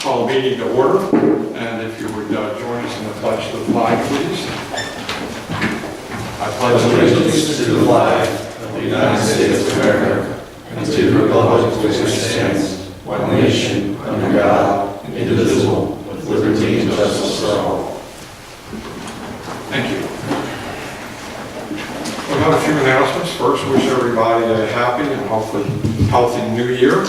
call the meeting to order, and if you would join us in the pledge to the flag, please. I pledge allegiance to the flag of the United States of America and to the republic for which it stands, one nation, under God, indivisible, with liberty and justice for all. Thank you. We'll have a few announcements. First, wish everybody a happy and hopefully healthy new year.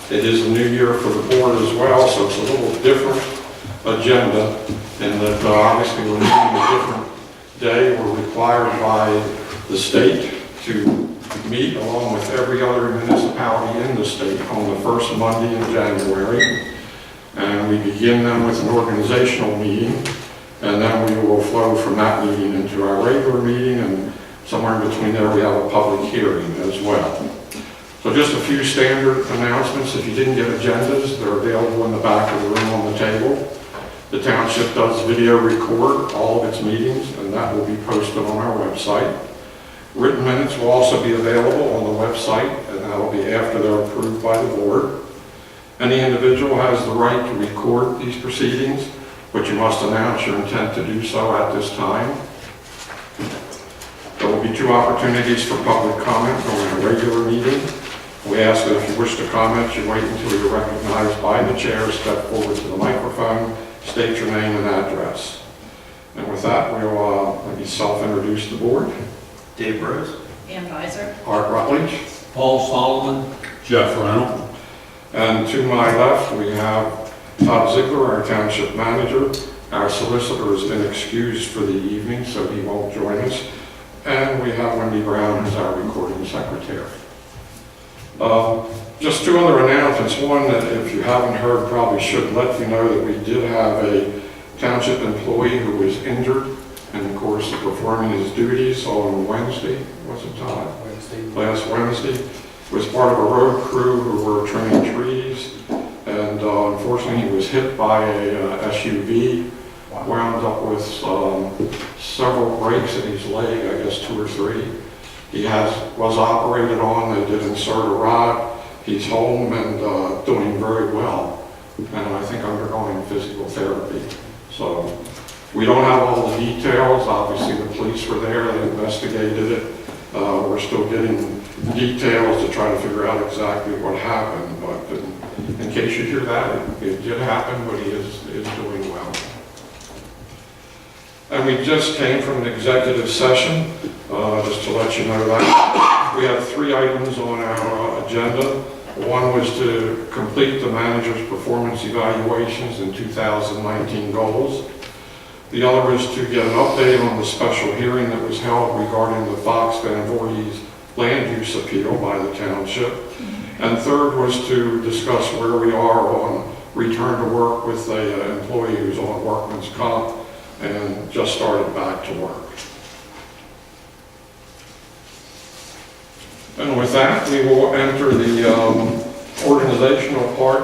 It is a new year for the board as well, so it's a little different agenda in that obviously we're meeting a different day. We're required by the state to meet along with every other municipality in the state on the first Monday in January. And we begin them with an organizational meeting, and then we will flow from that meeting into our regular meeting, and somewhere in between there we have a public hearing as well. So just a few standard announcements. If you didn't get agendas, they're available in the back of the room on the table. The township does video record all of its meetings, and that will be posted on our website. Written minutes will also be available on the website, and that will be after they're approved by the board. Any individual has the right to record these proceedings, but you must announce your intent to do so at this time. There will be 2 opportunities for public comment during a regular meeting. We ask that if you wish to comment, you wait until you're recognized by the chair, step forward to the microphone, state your name and address. And with that, we'll let me self-introduce the board. Dave Rose. Ann Visor. Art Rutledge. Paul Solomon. Jeff Reynolds. And to my left, we have Todd Ziegler, our township manager. Our solicitor has been excused for the evening, so he won't join us. And we have Wendy Brown, who's our recording secretary. Just 2 other announcements. One that if you haven't heard, probably should let you know that we did have a township employee who was injured in the course of performing his duties on Wednesday, was it Todd? Last Wednesday. Was part of a road crew who were trimming trees, and unfortunately he was hit by a SUV, wound up with several breaks in his leg, I guess 2 or 3. He was operated on. They did insert a rod. He's home and doing very well, and I think undergoing physical therapy. So we don't have all the details. Obviously the police were there, they investigated it. We're still getting details to try to figure out exactly what happened, but in case you hear that, it did happen, but he is doing well. And we just came from an executive session, just to let you know that. We have 3 items on our agenda. One was to complete the manager's performance evaluations and 2019 goals. The other is to get an update on the special hearing that was held regarding the Fox Van Voorhees land use appeal by the township. And third was to discuss where we are on return to work with an employee who's on workman's comp and just started back to work. And with that, we will enter the organizational part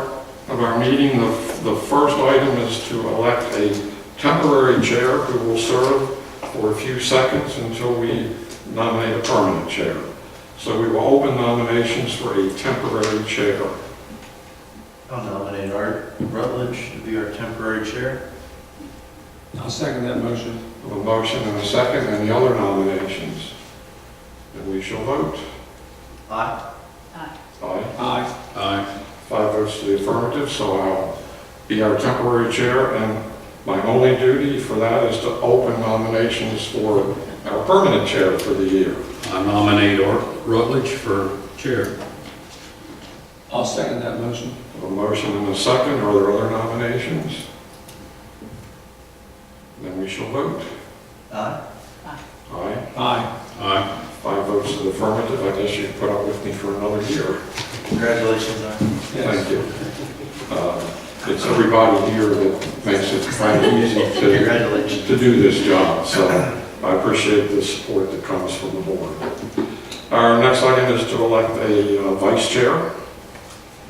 of our meeting. The first item is to elect a temporary chair who will serve for a few seconds until we nominate a permanent chair. So we will open nominations for a temporary chair. I'll nominate Art Rutledge to be our temporary chair. I'll second that motion. A motion and a second. Any other nominations? And we shall vote. Aye. Aye. Aye. Aye. Aye. 5 votes to the affirmative, so I'll be our temporary chair, and my only duty for that is to open nominations for our permanent chair for the year. I nominate Art Rutledge for chair. I'll second that motion. A motion and a second. Are there other nominations? Then we shall vote. Aye. Aye. Aye. Aye. 5 votes to the affirmative. I guess you put up with me for another year. Congratulations, Art. Thank you. It's everybody here that makes it kind of easy to do this job. So I appreciate the support that comes from the board. Our next item is to elect a vice chair.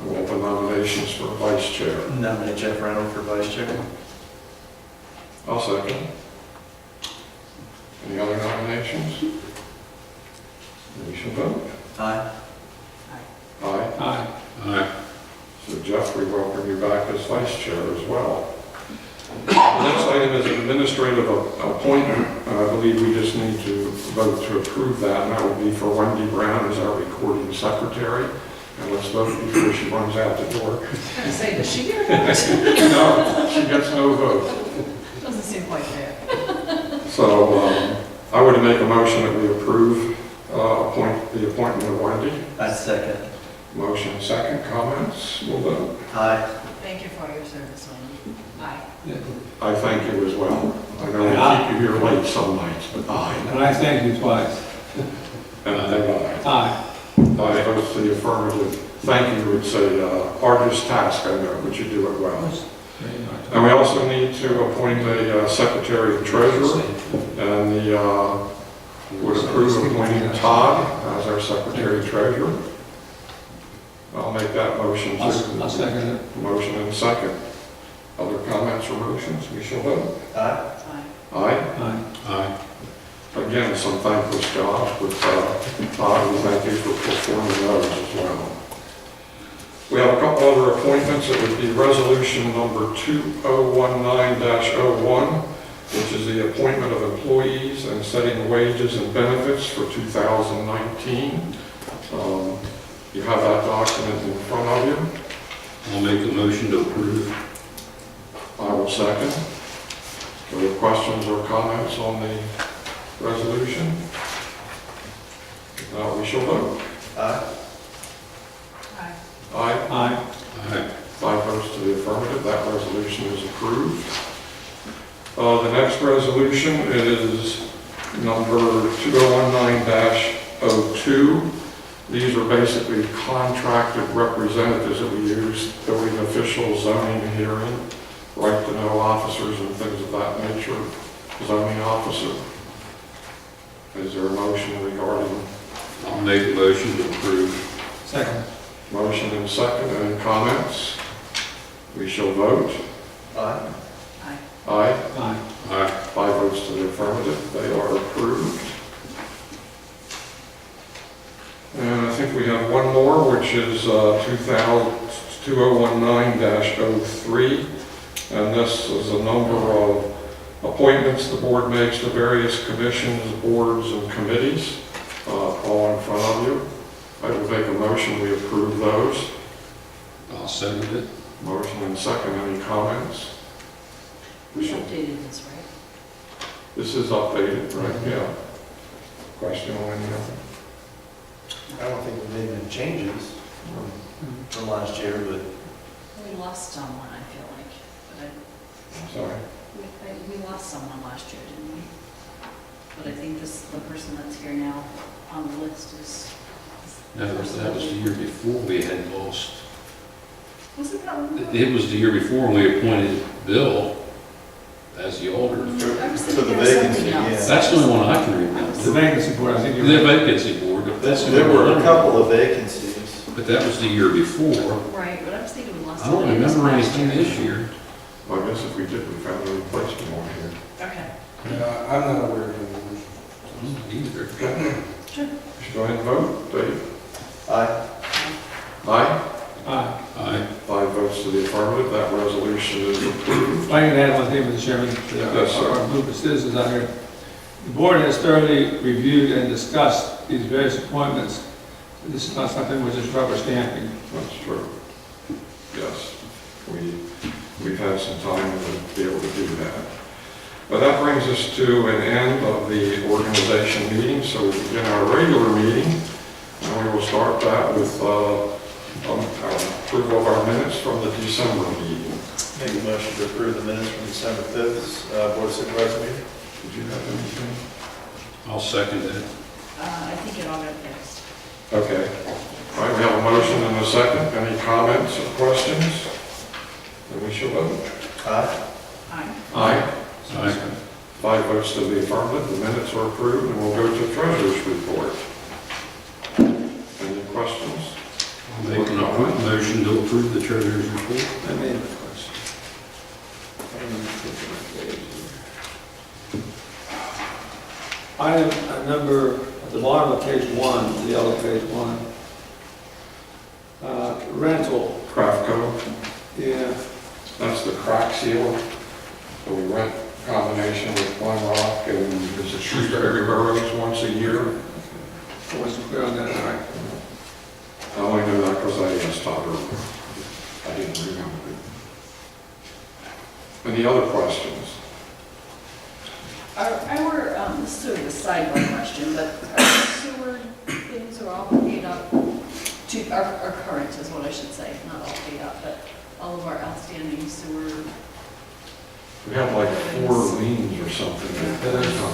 We'll open nominations for vice chair. Nominate Jeff Reynolds for vice chair. I'll second. Any other nominations? We shall vote. Aye. Aye. Aye. Aye. So Jeff Jeff, we welcome you back as vice chair as well. The next item is an administrative appointment. I believe we just need to vote to approve that, and that would be for Wendy Brown as our recording secretary. And let's vote before she runs out the door. I was going to say, does she get a vote? No, she gets no vote. Doesn't seem quite fair. So I would make a motion that we approve the appointment of Wendy. I second. Motion second. Comments? We'll vote. Aye. Thank you for your service, Wendy. Aye. I thank you as well. I know we keep you here late some nights, but aye. And I thank you twice. And aye. Aye. Aye votes to the affirmative. Thank you would say hardest task, I know, but you do it well. And we also need to appoint a secretary and treasurer, and would approve appointing Todd as our secretary and treasurer. I'll make that motion too. I'll second it. Motion and second. Other comments or motions? We shall vote. Aye. Aye. Aye. Aye. Again, some thankless jobs with Todd. We thank you for performing those as well. We have a couple other appointments. It would be resolution number 2019-01, which is the appointment of employees and setting wages and benefits for 2019. You have that document in front of you. I'll make a motion to approve. I will second. Do we have questions or comments on the resolution? If not, we shall vote. Aye. Aye. Aye. Aye. Aye. 5 votes to the affirmative. That resolution is approved. The next resolution is number 2019-02. These are basically contracted representatives that we use, building officials, zoning, hearing, right to know officers and things of that nature, zoning officer. Is there a motion regarding? I'll make a motion to approve. Second. Motion and second. Any comments? We shall vote. Aye. Aye. Aye. Aye. Aye. 5 votes to the affirmative. They are approved. And I think we have one more, which is 2019-03. And this is a number of appointments the board makes to various commissions, boards, and committees, all in front of you. I will make a motion we approve those. I'll second it. Motion and second. Any comments? We updated this, right? This is updated, right? Yeah. Question on any of them? I don't think we made any changes from last year, but We lost someone, I feel like. But Sorry. we lost someone last year, didn't we? But I think the person that's here now on the list is. No, that was the year before we had lost. Was it that one? It was the year before when we appointed Bill as the alder. I was For thinking the there was vacancy, something else. yeah. That's the only one I can The remember. vacancy board, I think you're The right. vacancy board, that's the there only were one. a couple of vacancies. But that was the year before. Right, but I was thinking we lost. I don't somebody else remember last anything year. this year. Well, I guess if we did, we found a replacement on here. Okay. I'm not aware of it. Either. Sure. Should go ahead and vote. Dave? Aye. Aye. Aye. Aye. 5 votes to the affirmative. That resolution is approved. If I can add one thing, Mr. Chairman, Yes, sir. our group of citizens out here. The board has thoroughly reviewed and discussed these various appointments. This is not something we're just rubber stamping. That's true. Yes. We've had some time to be able to do that. But that brings us to an end of the organization meeting, so we begin our regular meeting. And we will start that with our approval of our minutes from the December meeting. Make a motion to approve the minutes from December 5th, Board of Supervisors meeting. Did you have anything? I'll second it. I think it all got fixed. Okay. All right, we have a motion and a second. Any comments or questions? Then we shall vote. Aye. Aye. Aye. Aye. 5 votes to the affirmative. The minutes are approved, and we'll go to treasurer's report. Any questions? I'll make a motion to approve the treasurer's report. I made the question. Item number, at the bottom of page 1, the yellow page 1, rental. Craft code? Yeah. That's the crack sealer. So we rent a combination with Glen Rock and visit Shrewsbury Burrows once a year. I wasn't clear on that, all right. I only know that because I asked Todd earlier. I didn't remember it. Any other questions? This is sort of a sidebar question, but our sewer things are all paid up to, our current is what I should say, not all paid up, but all of our outstanding sewer. We have like 4 liens or something.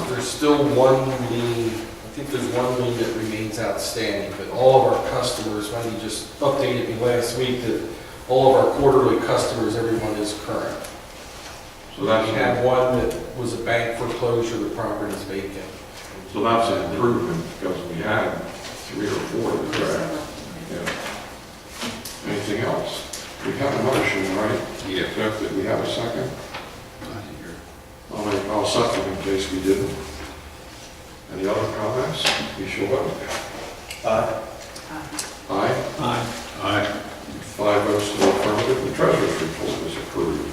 There's still one lien, I think there's one lien that remains outstanding, but all of our customers, Wendy just updated me last week that all of our quarterly customers, everyone is current. So that's, We had one that was a bank foreclosure, the property is vacant. so that's an improvement because we had 3 or 4 that cracked. Yeah. Anything else? We have a motion, right? Yeah. Jeff, did we have a second? I'll second in case we didn't. Any other comments? We shall vote. Aye. Aye. Aye. Aye. 5 votes to the affirmative, the treasurer's report is approved.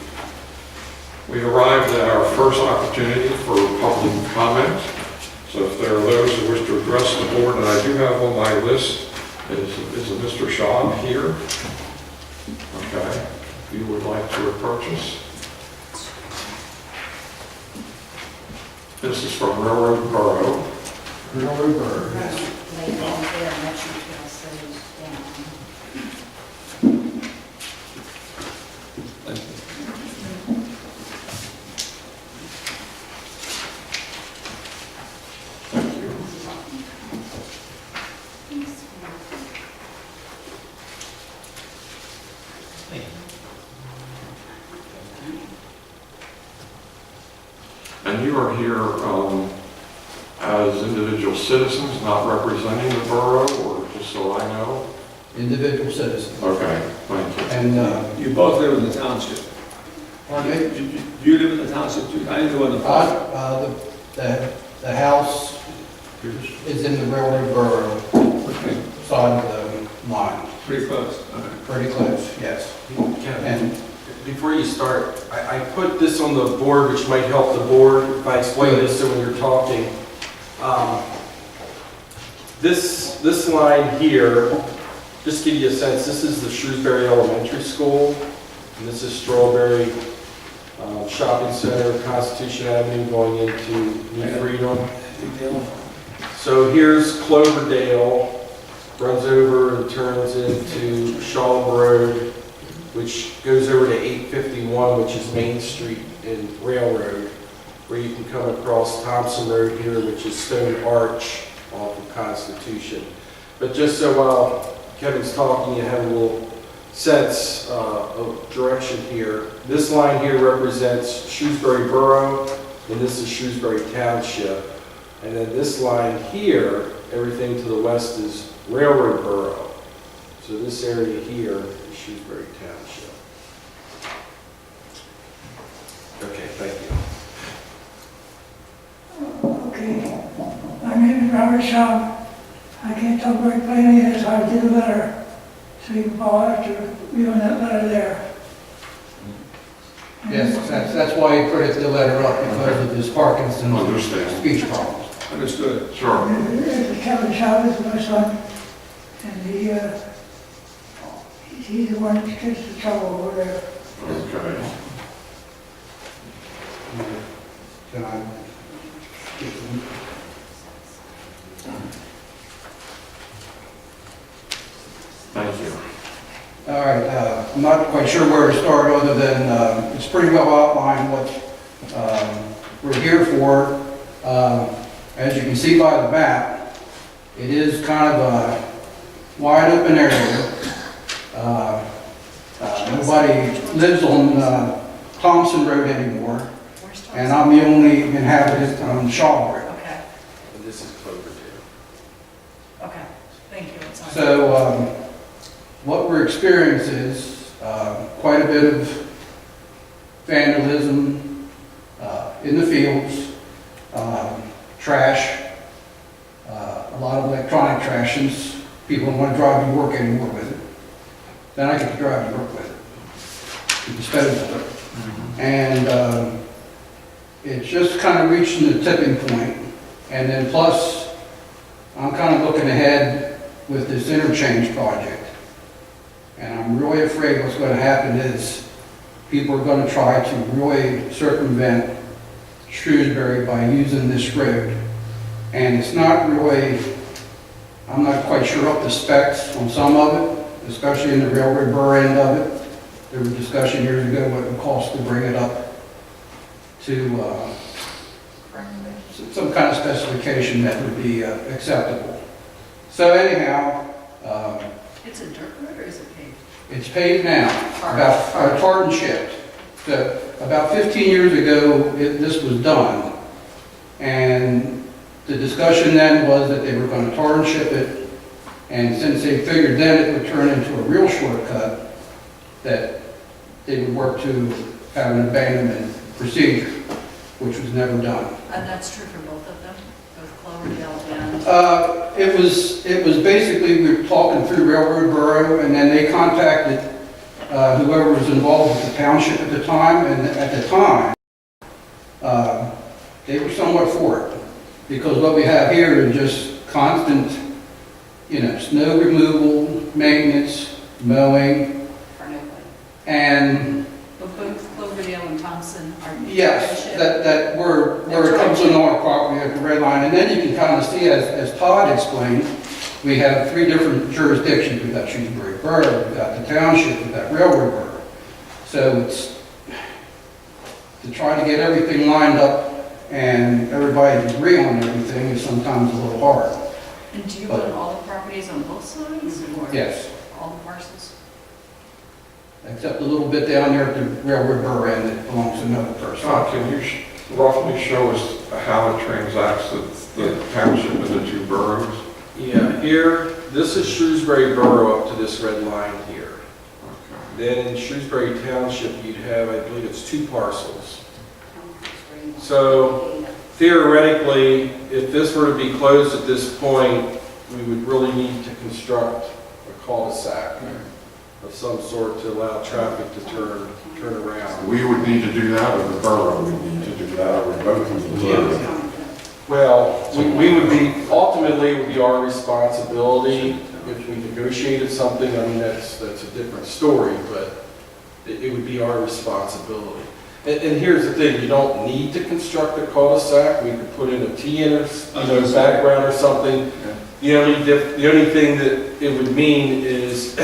We arrived at our first opportunity for public comment. So if there are those who wish to address the board, and I do have on my list, is a Mr. Shaw here? Okay. If you would like to approach us. This is from Railroad Borough. Railroad Burr. Lay it down there and let you feel safe down. Thank you. Thank you. And you are here as individual citizens, not representing the borough, or just so I know? Individual citizens. Okay, thank you. And, You both live in the township. pardon me? Do you live in the township too? I didn't know on the phone. The house is in the railroad borough Okay, side of the line, pretty close, all right. pretty close, yes. Kevin, And before you start, I put this on the board, which might help the board if I explain this so when you're talking. This line here, just to give you a sense, this is the Shrewsbury Elementary School, and this is Strawberry Shopping Center, Constitution Avenue going into New Freedom. Big deal. So here's Cloverdale, runs over and turns into Shaw Road, which goes over to 851, which is Main Street in Railroad, where you can come across Thompson Road here, which is Stone Arch off of Constitution. But just so while Kevin's talking, you have a little sense of direction here. This line here represents Shrewsbury Borough, and this is Shrewsbury Township. And then this line here, everything to the west is Railroad Borough. So this area here is Shrewsbury Township. Okay, thank you. Okay, my name is Robert Shaw. I can't talk very plainly, so I did a letter. So you can follow after reading that letter there. yes, that's why he printed the letter up, because of his Parkinson's Understand. speech problems. Understood. Sure. This is Kevin Chavez, my son, and he's the one that gets the trouble over there. Okay. Can I get them? Thank you. All right, I'm not quite sure where to start other than it's pretty well outlined what we're here for. As you can see by the map, it is kind of a wide open area. Nobody lives on Thompson Road anymore, Where's Thompson? and I'm the only inhabitant on Shaw Road. Okay, And this is Cloverdale. okay, thank you, it's on. So what we're experiencing is quite a bit of vandalism in the fields, trash, a lot of electronic trash, since people don't want to drive to work anymore with it. Then I get to drive to work with it. to dispose of it. And it's just kind of reaching the tipping point. And then plus, I'm kind of looking ahead with this interchange project. And I'm really afraid what's going to happen is people are going to try to really circumvent Shrewsbury by using this road. And it's not really, I'm not quite sure up to specs on some of it, especially in the railroad burr end of it. There was discussion years ago what it would cost to bring it up to some kind of specification that would be acceptable. So anyhow, It's a dirt road or is it paved? it's paved now, about tarred and chipped. So about 15 years ago, this was done. And the discussion then was that they were going to tar and chip it. And since they figured then it would turn into a real shortcut, that they would work to have an abandonment procedure, which was never done. And that's true for both of them, both Cloverdale and... It was basically, we were talking through Railroad Borough, and then they contacted whoever was involved with the township at the time, and at the time, they were somewhat for it. Because what we have here is just constant, snow removal, maintenance, mowing, For nobody. and But both Cloverdale and Thompson are... yes, township. that where it comes on our property at the red line. And then you can kind of see, as Todd explained, we have 3 different jurisdictions. We've got Shrewsbury Borough, we've got the township, we've got Railroad Borough. So it's to try to get everything lined up and everybody to agree on everything is sometimes a little hard. And do you own all the properties on both sides, or? Yes, All the parcels? except a little bit down there at the Railroad Borough end that belongs to another person. Todd, can you roughly show us how it transacts the township and the 2 boroughs? Yeah, here, this is Shrewsbury Borough up to this red line here. Okay. Then in Shrewsbury Township, you'd have, I believe it's 2 parcels. So theoretically, if this were to be closed at this point, we would really need to construct a cul-de-sac of some sort to allow traffic to turn around. We would need to do that, or the borough would need to do that, or both of them. Well, we would be, ultimately, it would be our responsibility if we negotiated something. I mean, that's a different story, but it would be our responsibility. And here's the thing, you don't need to construct a cul-de-sac. We could put in a background or something. The only thing that it would mean is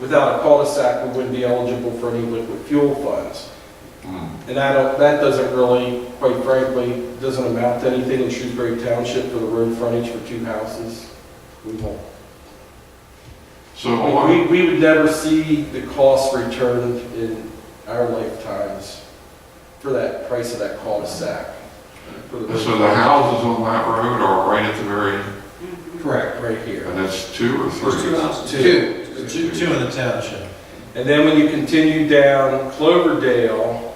without a cul-de-sac, we wouldn't be eligible for any liquid fuel funds. And that doesn't really, quite frankly, doesn't amount to anything in Shrewsbury Township for the road frontage for 2 houses. We won't. So We would never see the cost returned in our lifetimes for that price of that cul-de-sac. So the houses on that road are right at the very, Correct. Right here. and that's 2 or 3? There's 2 houses. Two. In the township. And then when you continue down Cloverdale,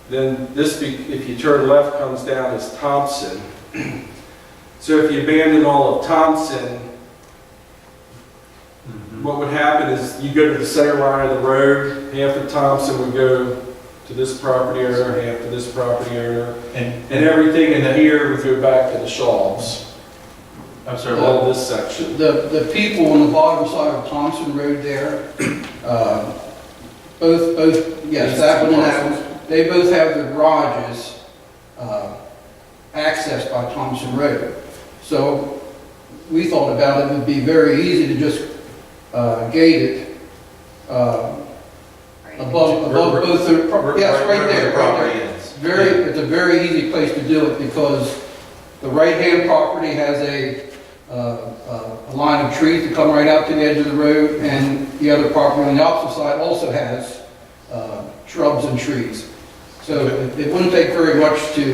then if you turn left, comes down as Thompson. So if you abandon all of Thompson, what would happen is you go to the center line of the road, half of Thompson would go to this property owner, half to this property owner, and everything in here would go back to the Shaws. I'm sorry, All this section. The people on the bottom side of Thompson Road there, both, yes, that one and that one, they both have their garages accessed by Thompson Road. So we thought about it would be very easy to just gate it above both the, yes, right there. It's a very easy place to do it because the right-hand property has a line of trees that come right out to the edge of the road, and the other property on the opposite side also has shrubs and trees. So it wouldn't take very much to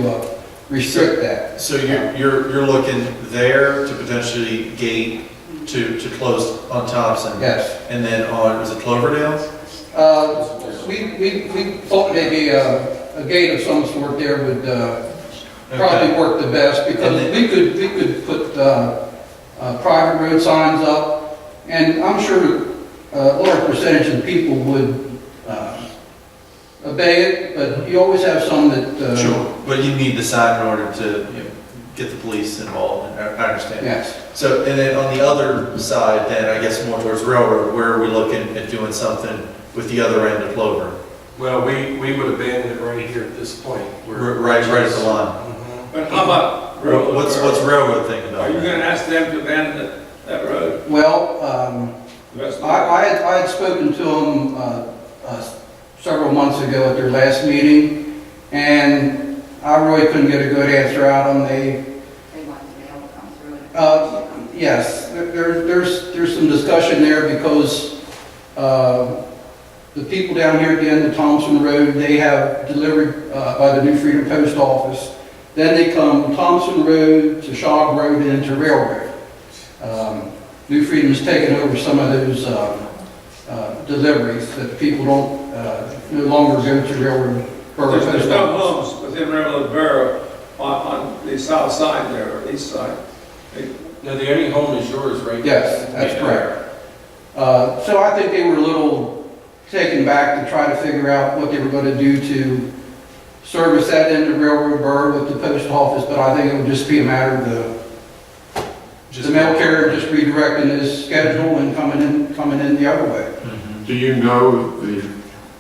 restrict that. So you're looking there to potentially gate to close on Thompson? Yes. And then on, was it Cloverdale? We thought maybe a gate of some sort there would probably work the best, because we could put private road signs up, and I'm sure a large percentage of people would obey it, but you always have some that. Sure. But you need the sign in order to, you know, get the police involved, and I understand. Yes. So, and then on the other side, then, I guess more towards Railroad, where are we looking at doing something with the other end of Clover? Well, we would abandon it right here at this point. Right at the line. Mhm. But how about Railroad? What's Railroad thinking about? Are you gonna ask them to abandon that road? Well, The rest of it? I had spoken to them several months ago at their last meeting, and I really couldn't get a good answer out of them. They want to be able to come through it. Yes, there's some discussion there because the people down here at the end of Thompson Road, they have delivered by the New Freedom Post Office. Then they come Thompson Road to Shaw Road and into Railroad. New Freedom's taken over some of those deliveries that people don't no longer go to Railroad. There's no homes within Railroad Borough on the south side there, or east side. Now, the only home is yours, right? Yes, that's correct. So I think they were a little taken back to try to figure out what they were going to do to service that end of Railroad Borough with the post office, but I think it would just be a matter of the mail carrier just redirecting his schedule and coming in the other way. Do you know the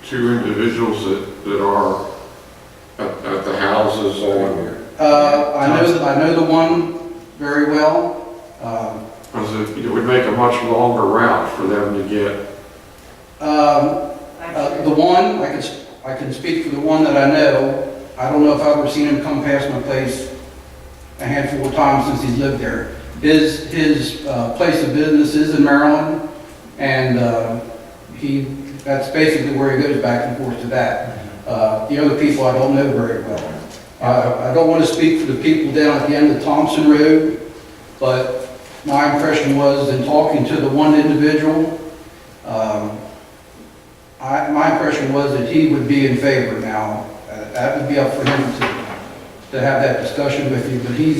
two individuals that are at the houses on? I know the one very well. Because it would make a much longer route for them to get. The one, I can speak for the one that I know. I don't know if I've ever seen him come past my place a handful of times since he's lived there. His place of business is in Maryland, and that's basically where he goes back and forth to that. The other people I don't know very well. I don't want to speak for the people down at the end of Thompson Road, but my impression was in talking to the one individual, my impression was that he would be in favor. Now, that would be up for him to have that discussion with you, but he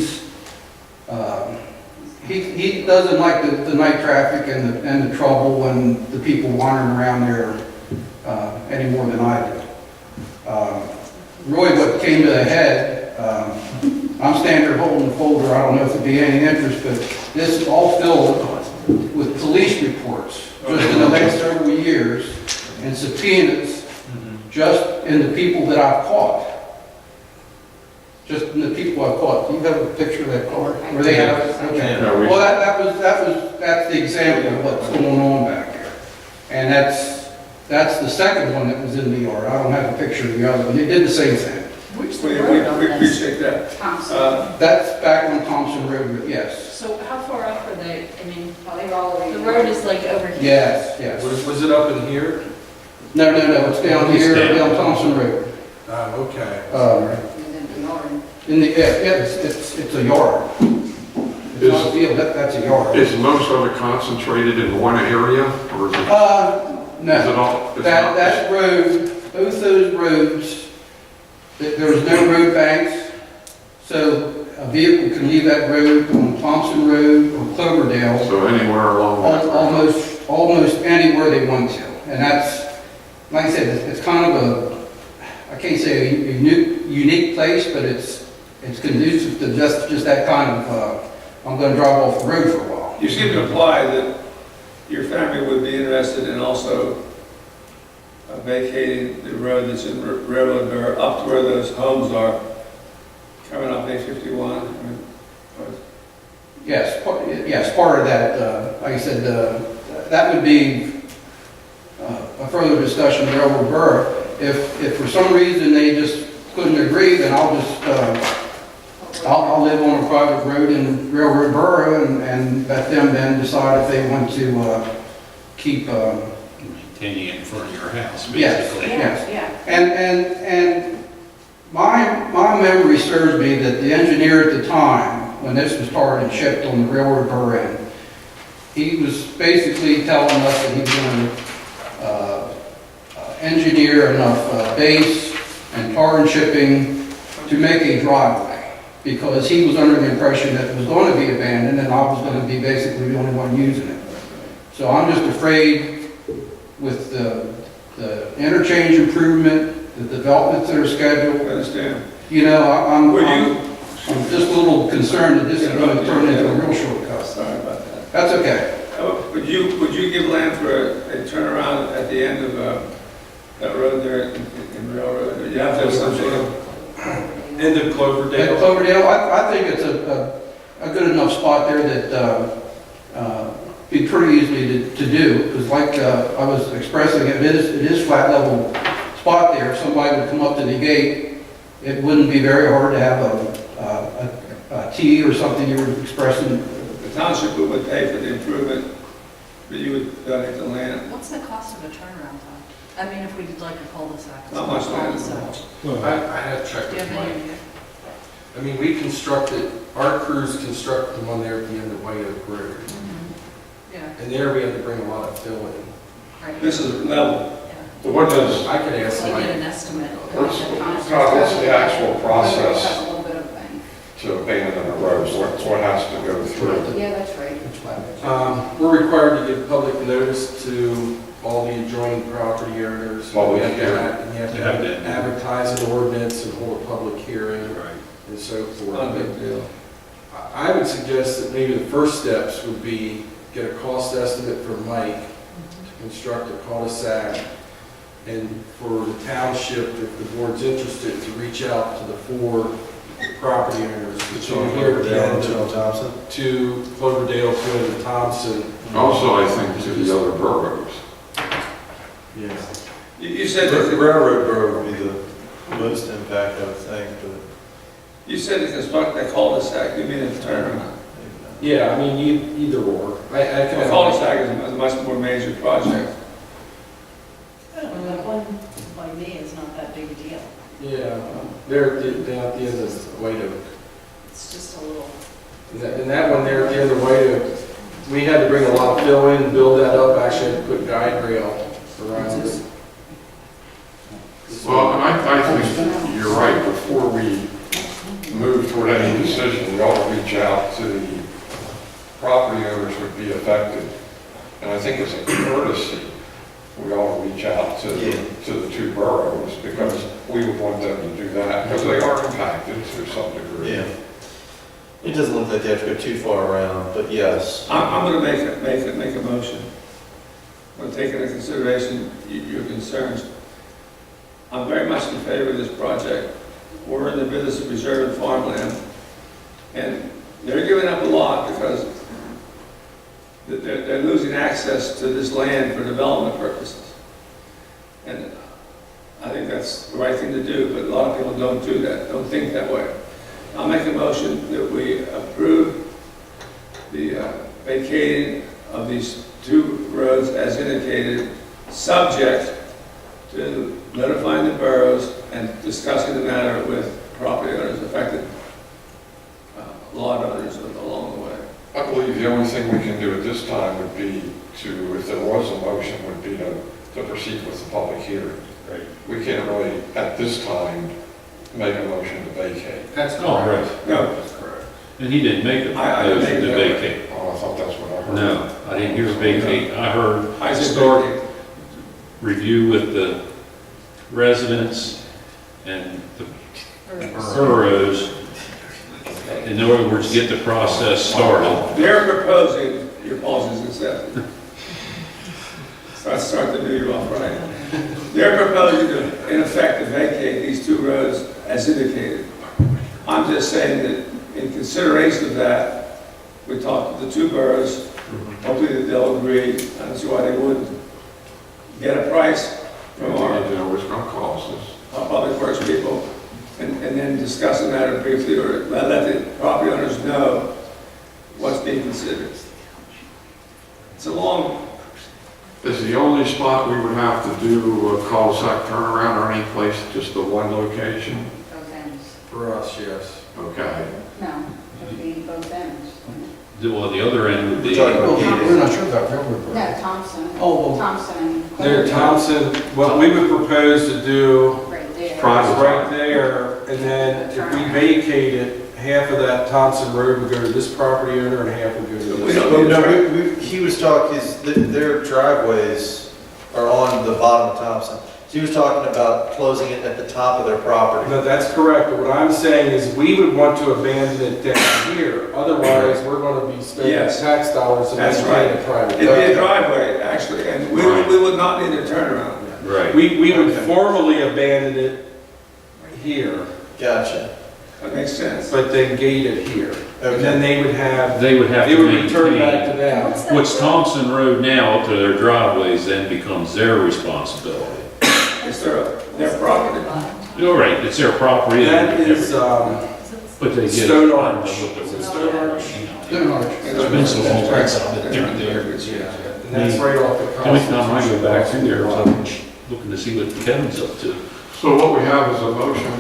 doesn't like the night traffic and the trouble and the people wandering around there any more than I do. Really what came to a head, I'm standing there holding the folder, I don't know if it'd be any interest, but this is all filled with police reports just in the last several years and subpoenas just in the people that I've caught. Just in the people I've caught. Do you have a picture of that car? Where they have it? Okay. No, Well, that's the example of what's going on back there. And that's the second one that was in the yard. I don't have a picture of the other one. They did the same thing. Where's We the road on this? appreciate that. Thompson. That's back on Thompson Road, yes. So how far up are they? I mean, They're all the way. the road is like over here. Yes. Was it up in here? No, it's down here, down Thompson Road. Okay. And then the yard. It's a yard. It's not a field, that's a yard. Is most of it concentrated in one area, or is it? Is it No, all? it's not- that road, both those roads, there's no road banks, so a vehicle can leave that road on Thompson Road or Cloverdale, So anywhere along that. almost anywhere they want to. And that's, like I said, it's kind of I can't say a unique place, but it's conducive to just that kind of, I'm going to drive off the road for a while. You seem to imply that your family would be interested in also vacating the road that's in Railroad Borough up to where those homes are, coming off 851. Yes, part of that, like I said, that would be a further discussion with Railroad Borough. If for some reason they just couldn't agree, then I'll live on a private road in Railroad Borough and let them then decide if they want to keep. Continue in front of your house, Yes, basically. yes. And my memory serves me that the engineer at the time, when this was started and shipped on the Railroad Borough end, he was basically telling us that he was going to engineer enough base and tar and shipping to make a driveway, because he was under the impression that it was going to be abandoned and I was going to be basically the only one using it. So I'm just afraid with the interchange improvement, the developments that are I scheduled. understand. You know, I'm Would I'm you, just a little concerned that this is going to turn into a real shortcut. sorry about that. That's okay. Would you give land for a turnaround at the end of that road there in Railroad? You have to have some sort of, End of At Cloverdale. Cloverdale, I think it's a good enough spot there that be pretty easy to do, because like I was expressing, it is flat level spot there. If somebody would come up to the gate, it wouldn't be very hard to have a T or something you were expressing. the township would pay for the improvement, but you would donate the land. What's the cost of a turnaround time? I mean, if we did like a cul-de-sac. Not much land Cul-de-sac. involved. I had checked Do you with have any Mike. idea? I mean, we constructed, our crews constructed the one there at the end of White Oak Road. Yeah, And there we had to bring a lot of fill in. right. This is level. Yeah. What does, I could ask Like get Mike. an estimate. Todd, what's the actual process That's a little bit of thing. to abandon a road? What has to go through? Yeah, that's right. We're required to give public notice to all the adjoining property owners. Public We have to hearing. have- and you have to Have that. advertise an ordinance and hold a public hearing Right. and so forth. Not a big deal. I would suggest that maybe the first steps would be get a cost estimate from Mike to construct a cul-de-sac, and for the township, if the board's interested, to reach out to the 4 property owners. which are here at the end of- Thompson. To Cloverdale, Quinn, and Thompson. Also, I think to the other boroughs. Yeah. You said The that, railroad road would be the most impact, I would think, but. you said to construct that cul-de-sac, you mean a turnaround? Yeah, I mean, either or. I can. A cul-de-sac is a much more major project. Well, that one by me is not that big a deal. Yeah, they're down at the end of White Oak. It's just a little, And that one there at the end of White Oak, we had to bring a lot of fill in and build that up, actually had to put guide rail around it. Well, and I think you're right. Before we move toward any decision, we ought to reach out to the property owners who would be affected. And I think as a courtesy, we ought to reach out to the 2 boroughs, because we would want them to do that, because they are impacted to some degree. Yeah. It doesn't look like they have to go too far around, but yes. I'm gonna make a motion. I'm gonna take into consideration your concerns. I'm very much in favor of this project. We're in the business of preserving farmland, and they're giving up a lot because they're losing access to this land for development purposes. And I think that's the right thing to do, but a lot of people don't do that, don't think that way. I'll make a motion that we approve the vacating of these 2 roads as indicated, subject to notifying the boroughs and discussing the matter with property owners affected, lot owners along the way. I believe the only thing we can do at this time would be to, if there was a motion, would be to proceed with the public hearing. Right. We can't really, at this time, make a motion to vacate. That's Oh, correct. right. No, That's correct. And he didn't make a I didn't motion to make that. vacate. Oh, I thought that's what I heard. No, I didn't hear vacate. I heard I said start vacate. review with the residents and the or boroughs. In other words, get the process started. They're proposing, your policy is accepted. So I start the new year off right. They're proposing to, in effect, to vacate these 2 roads as indicated. I'm just saying that in consideration of that, we talked to the 2 boroughs, hopefully that they'll agree. I don't see why they wouldn't. Get a price from our You know, it's going to cost us. public works people, and then discuss the matter briefly, or let the property owners know what's being considered. It's a long, Is the only spot we would have to do a cul-de-sac turnaround, or any place, just the one location? Both ends. For us, yes. Okay. No, it would be both ends. Well, the other end would be, We're talking about We're not sure about railroad. No, Thompson. Oh, well, Thompson. There, Thompson, what we would propose to do Right there. is right there, and then if we vacate it, half of that Thompson Road would go to this property owner and half would go to We this. don't- No, he was talking, their driveways are on the bottom of Thompson. So he was talking about closing it at the top of their property. No, that's correct, but what I'm saying is we would want to abandon it down here. Otherwise, we're going to be spending Yes. tax dollars to That's maintain right. a private It'd be a driveway. driveway, actually, and we would not need a turnaround. Right. We would formally abandon it here, Gotcha. That makes sense. but then gate it here. And Okay. then they would have, They would have it to would be turned back to maintain. them. What's that? What's Thompson Road now to their driveways then becomes their responsibility. It's their property. You're right, it's their property. and That is, everything. But they get. Stone I don't Arch. know what the- Is it Stone Arch? Stone Arch. It's been so long That's since I've been through there. And that's right off the. The only time I go back through there, I'm looking to see what Kevin's up to. So what we have is a motion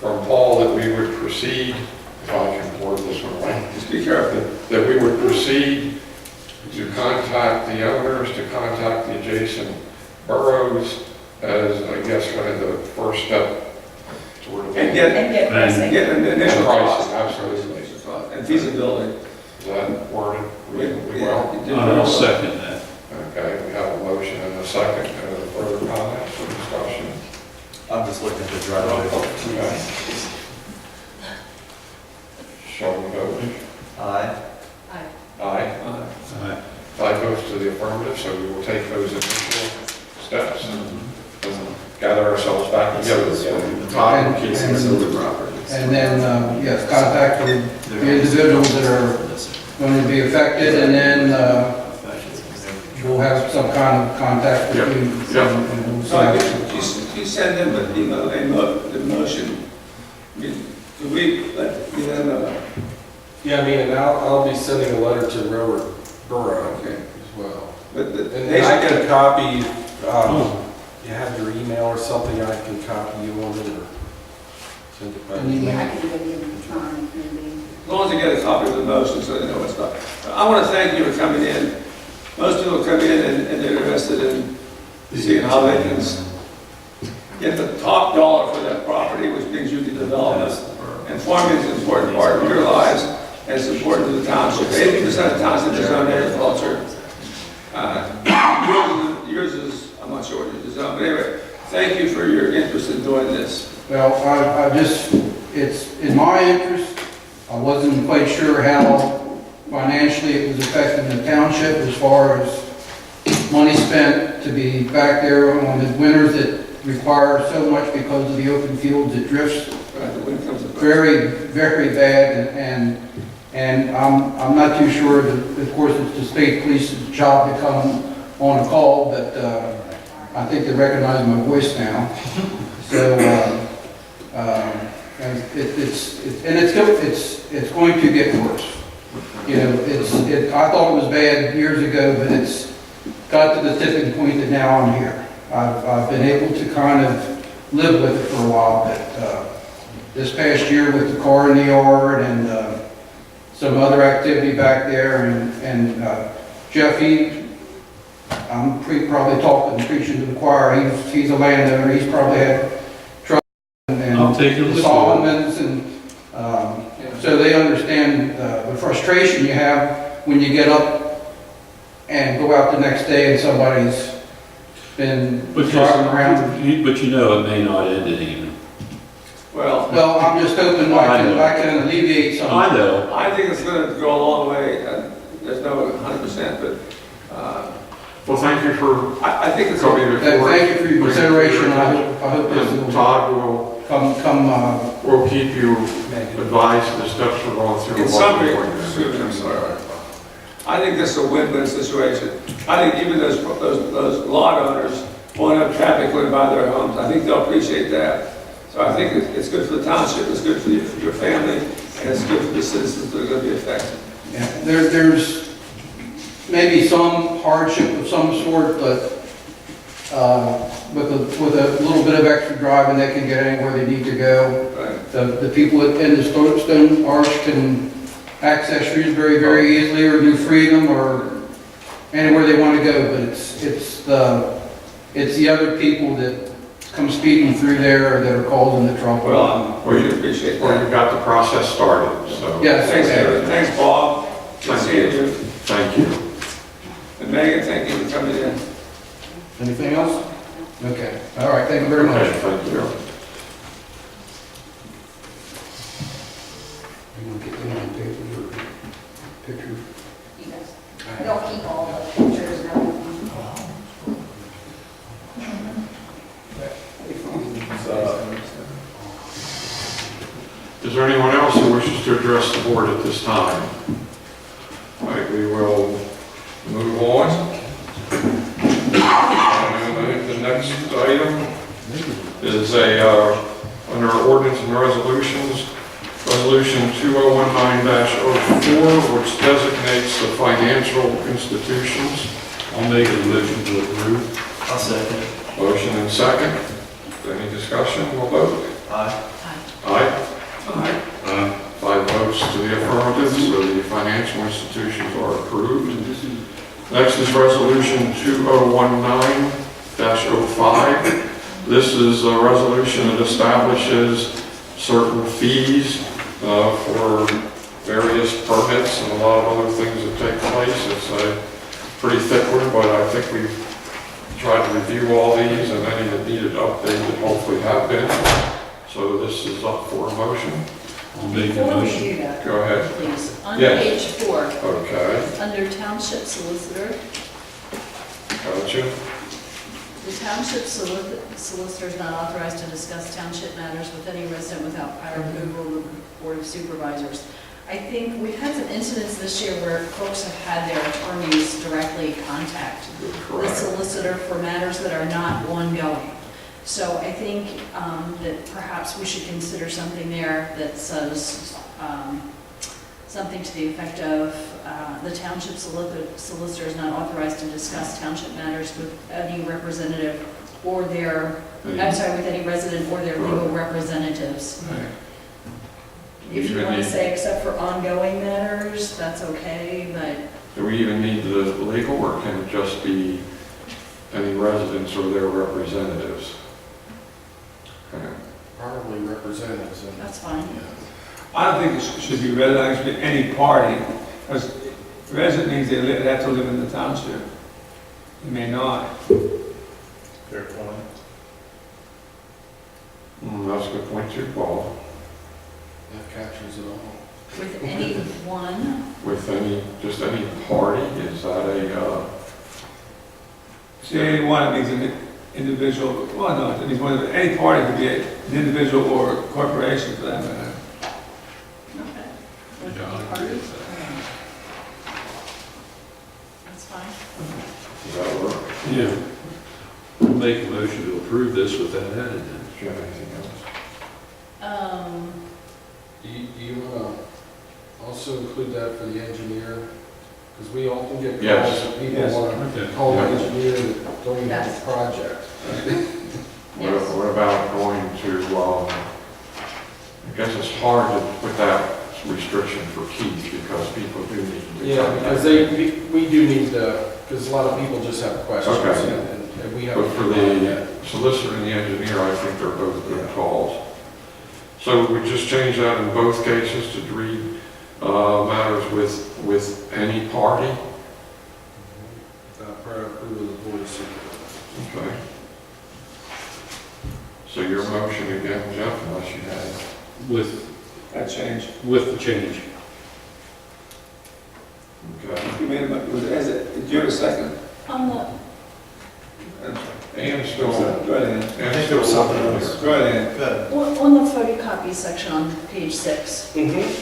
from Paul that we would proceed, if I can word this one right, Just be careful. that we would proceed to contact the owners, to contact the adjacent boroughs as, I guess, kind of the first step toward. And get And get pricing. an initial Pricing, cost. absolutely. And feasibility. Is that worded reasonably well? You did I'll well. second that. Okay, we have a motion and a second. Any further comments or discussion? I'm just looking at the driveway. Okay. Shall we vote? Aye. Aye. Aye. Uh, Five votes to the affirmative, so we will take those initial steps and gather ourselves back together. Todd, And- keep and- us in the property. And then, yes, contact the individuals that are going to be affected, and then we'll have some kind of contact Yeah, between. yeah. and we'll So I see. guess you send them an email, the motion. I mean, could we let them know? Yeah, I mean, and I'll be sending a letter to Railroad Borough Okay. as well. But And they I should can get, copy, you have your email or something, I can copy you on it or send it back. Yeah, I can give you the time, maybe. as long as they get a copy of the motion so they know what's up. I want to thank you for coming in. Most people come in and they're interested in seeing how they can get the top dollar for that property, which brings you to development. And farming is an important part of your lives, and it's important to the township. 80% of the township is on agriculture. Yours is, I'm not sure what yours is, but anyway, thank you for your interest in doing this. Well, I just, it's in my interest. I wasn't quite sure how financially it was affecting the township as far as money spent to be back there on the winters that require so much because of the open fields. It drifts Right, the wind comes across. very, very bad, and I'm not too sure that, of course, it's the state police's job to come on a call, but I think they recognize my voice now. So, and it's going to get worse. You know, I thought it was bad years ago, but it's got to the tipping point that now I'm here. I've been able to kind of live with it for a while, but this past year with the car in the yard and some other activity back there, and Jeff, I'm probably talking, preaching to the choir. He's a landowner. He's probably had trouble and I'll take it with you. Solomon's, and so they understand the frustration you have when you get up and go out the next day and somebody's been driving around. But you know, it may not end it even. Well, Well, I'm just hoping I can alleviate some. I know. I think it's going to go a long way, and there's no 100%, but Well, thank you for I think it's coming going before. Thank you for your consideration. I hope this And will Todd will come, keep you advised of the steps we're going through. In summary, I'm sorry. I think this is a win-win situation. I think even those lot owners won't have traffic going by their homes. I think they'll appreciate that. So I think it's good for the township, it's good for your family, and it's good for the citizens that are going to be affected. yeah, there's maybe some hardship of some sort, but with a little bit of extra driving, they can get anywhere they need to go. Right. The people in the Stone Arch can access Shrewsbury very easily, or New Freedom, or anywhere they want to go, but it's the other people that come speeding through there that are causing the trouble. Well, we appreciate Well, that. you got the process started, so. Yes. Thanks, David. Thanks, Bob. Good Thank seeing you. you. Thank you. And Megan, thank you for coming in. Anything else? Okay, all right. picture. He does. I don't keep all the pictures and everything. Is there anyone else who wishes to address the board at this time? All right, we will move on. And I think the next item is under ordinance and resolutions, Resolution 2019-04, which designates the financial institutions. I'll make a motion to approve. I'll second. Motion and second. Any discussion? We'll vote. Aye. Aye. Aye. 5 votes to the affirmative, so the financial institutions are approved. Next is Resolution 2019-05. This is a resolution that establishes certain fees for various permits and a lot of other things that take place. It's a pretty thick one, but I think we've tried to review all these, and any that needed updated hopefully have been. So this is up for a motion. I'll make a Before we motion. do that, Go ahead. please, on Yes. page 4, Okay, under township solicitor, gotcha. the township solicitor is not authorized to discuss township matters with any resident without prior approval of the Board of Supervisors. I think we've had some incidents this year where folks have had their attorneys directly contact the Correct. solicitor for matters that are not ongoing. So I think that perhaps we should consider something there that says something to the effect of the township solicitor is not authorized to discuss township matters with any representative or their, I'm sorry, with any resident or their legal representatives. If you want to say except for ongoing matters, that's okay, but Do we even need the legal, or can it just be any residents or their representatives? Okay. Probably representatives. that's fine. I don't think it should be resident, it should be any party, because resident means they have to live in the township. They may not. Fair point. That's a good point too, Paul. That captures it all. With any one, With just any party, is that See, anyone means an individual, well, no, it means any party could be an individual or corporation for that matter. okay. With Yeah, any I'll party? agree with that. That's fine. does that work? Yeah. I'll make a motion to approve this with that added. Do you have anything else? Do you want to also include that for the engineer? Because we often get calls Yes. that people Yes. want to Okay. call the Yeah. engineer that don't even have Yes. a project. What about going to, I guess it's hard to put that restriction for Keith because people do need to be. Yeah, because we do need to, because a lot of people just have questions. Okay. And we have. But for the solicitor and the engineer, I think they're both good calls. So we just change that in both cases to read matters with any party? Prior approval of the board of supervisors. Okay. So your motion again, Jeff, unless you had. With That change. the change. Okay. You made a, did you have a second? On the, And still. Go ahead, Ann. I think there was something else. Go ahead, Ann. Good. on the photocopy section on page 6,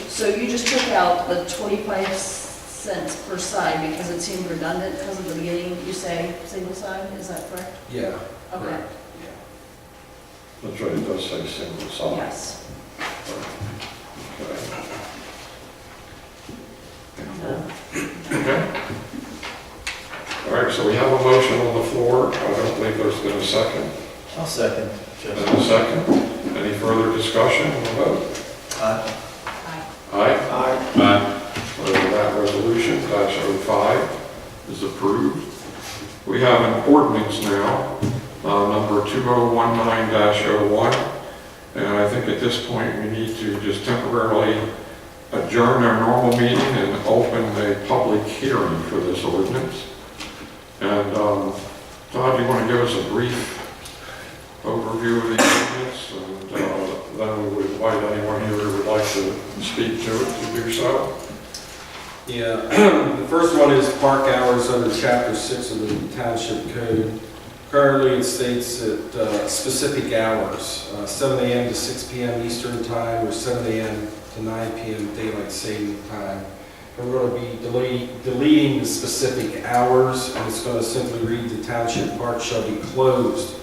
so you just took out the 25 cents per side because it seemed redundant because at the beginning you say single side, is that correct? Yeah. Okay, correct. That's right, it does say single side. yes. Okay. All right, so we have a motion on the floor. I don't believe there's been a second. I'll second. And Jeff. a second. Any further discussion on the vote? Aye. Aye. Aye. So that resolution, -05, is approved. We have an ordinance now, number 2019-01. And I think at this point, we need to just temporarily adjourn our normal meeting and open a public hearing for this ordinance. And Todd, you want to give us a brief overview of the ordinance? And then we would invite anyone here who would like to speak to it to do so. Yeah, the first one is park hours under Chapter 6 of the Township Code. Currently, it states that specific hours, 7 a.m. to 6 p.m. Eastern Time, or 7 a.m. to 9 p.m. Daylight Saving Time. We're going to be deleting the specific hours, and it's going to simply read, "The Township Park shall be closed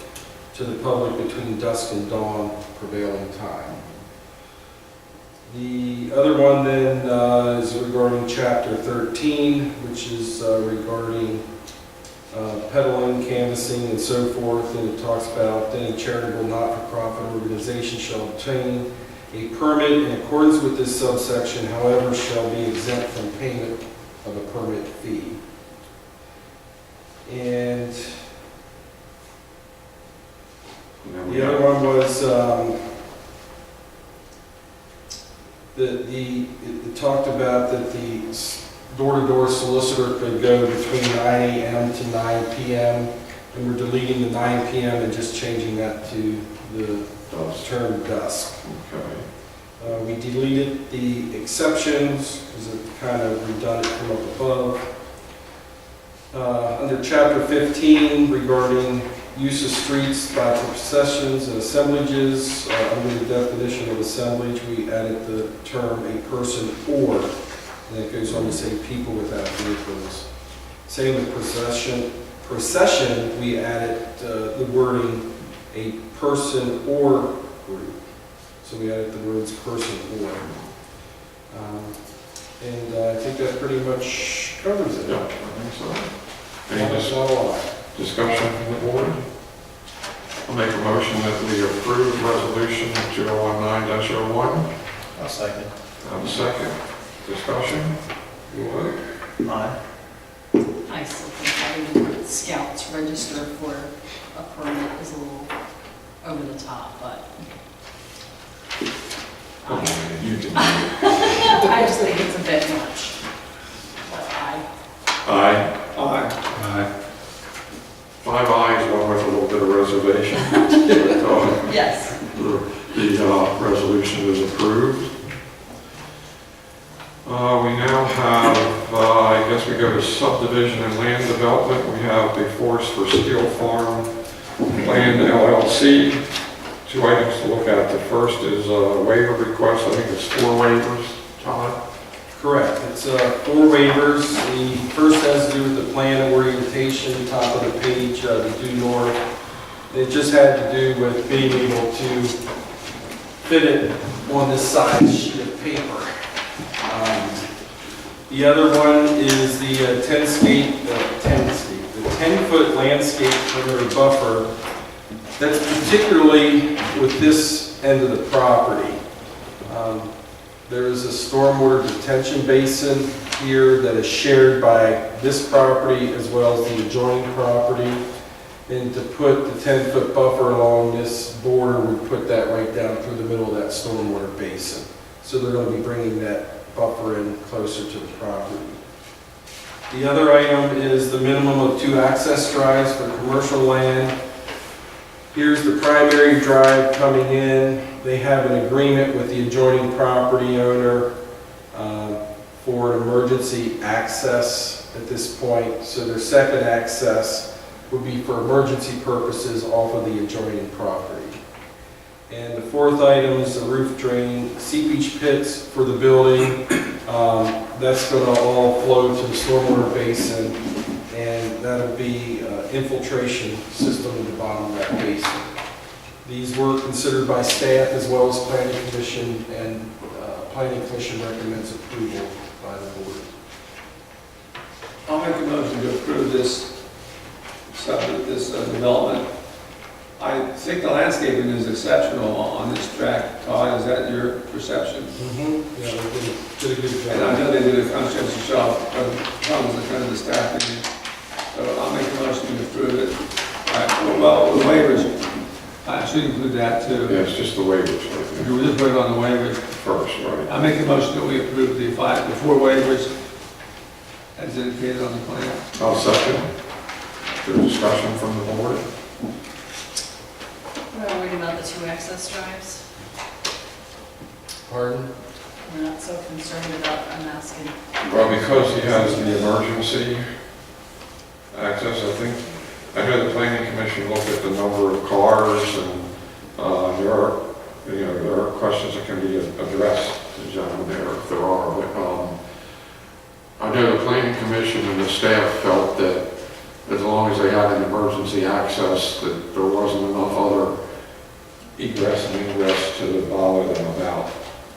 to the public between dusk and dawn prevailing time." The other one then is regarding Chapter 13, which is regarding peddling, canvassing, and so forth, and it talks about any charitable not-for-profit organization shall obtain a permit in accordance with this subsection, however, shall be exempt from payment of a permit fee. And the other one was it talked about that the door-to-door solicitor could go between 9 a.m. to 9 p.m. and we're deleting the 9 p.m. and just changing that to the term dusk. Okay. We deleted the exceptions because it kind of redundant from up above. Under Chapter 15, regarding use of streets by processions and assemblages, under the definition of assemblage, we added the term "a person or," and it goes on to say "people without vehicles." Same with procession, we added the wording "a person or group." So we added the words "person or." And I think that pretty much covers it. Yeah, I think so. Any That's not a lot. discussion from the board? I'll make a motion that we approve resolution 2019-01. I'll second. Have a second. Discussion? You vote? Aye. I still think having the scouts register for a permit is a little over the top, but You can. I just think it's a bit much. But Aye. Aye. Aye. 5 ayes, one with a little bit of reservation. yes. The resolution is approved. We now have, I guess we go to subdivision and land development. We have the Forest for Steel Farm Land LLC. 2 items to look at. The first is a waiver request. I think it's 4 waivers. Todd? Correct. It's 4 waivers. The first has to do with the plan orientation, top of the page, the due north. It just had to do with being able to fit it on this size sheet of paper. The other one is the 10-foot landscape perimeter buffer. That's particularly with this end of the property. There is a stormwater detention basin here that is shared by this property as well as the adjoining property. And to put the 10-foot buffer along this border, we put that right down through the middle of that stormwater basin. So they're going to be bringing that buffer in closer to the property. The other item is the minimum of 2 access drives for commercial land. Here's the primary drive coming in. They have an agreement with the adjoining property owner for emergency access at this point. So their second access would be for emergency purposes off of the adjoining property. And the fourth item is the roof drain seepage pits for the building. That's going to all flow to the stormwater basin, and that'll be infiltration system in the bottom of that basin. These were considered by staff as well as Planning Commission, and Planning Commission recommends approval by the board. I'll make a motion to approve this development. I think the landscaping is exceptional on this track. Todd, is that your perception? Yeah, they did a good And I job. know they did a conscientious job, but the problem is kind of the staffing. So I'll make a motion to approve it. All right, well, the waivers, I should include that too. Yeah, it's just the waivers right We just put it on the waivers. first, right? I make a motion that we approve the 4 waivers as indicated on the plan. I'll second. Good discussion from the board. We're worried about the 2 access drives. Pardon? we're not so concerned about, I'm asking. Well, because he has the emergency access, I think, I know the planning commission looked at the number of cars and, there are questions that can be addressed to the gentleman there if there are, but, I know the planning commission and the staff felt that as long as they had an emergency access, that there wasn't enough other egress and ingress to bother them about.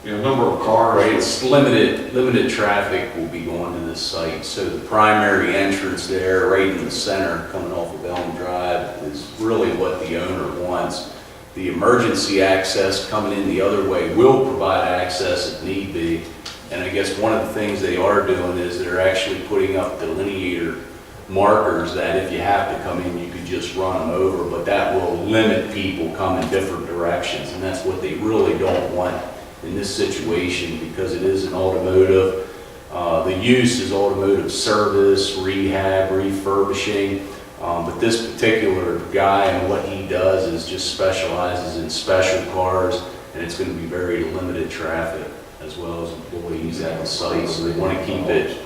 Number of cars. Right, it's limited traffic will be going to this site, so the primary entrance there, right in the center, coming off of Elm Drive, is really what the owner wants. The emergency access coming in the other way will provide access if need be, and I guess one of the things they are doing is they're actually putting up delineator markers that if you have to come in, you could just run them over, but that will limit people coming different directions, and that's what they really don't want in this situation, because it is an automotive. The use is automotive service, rehab, refurbishing, but this particular guy and what he does is just specializes in special cars, and it's going to be very limited traffic as well as employees at the site, so they want to keep it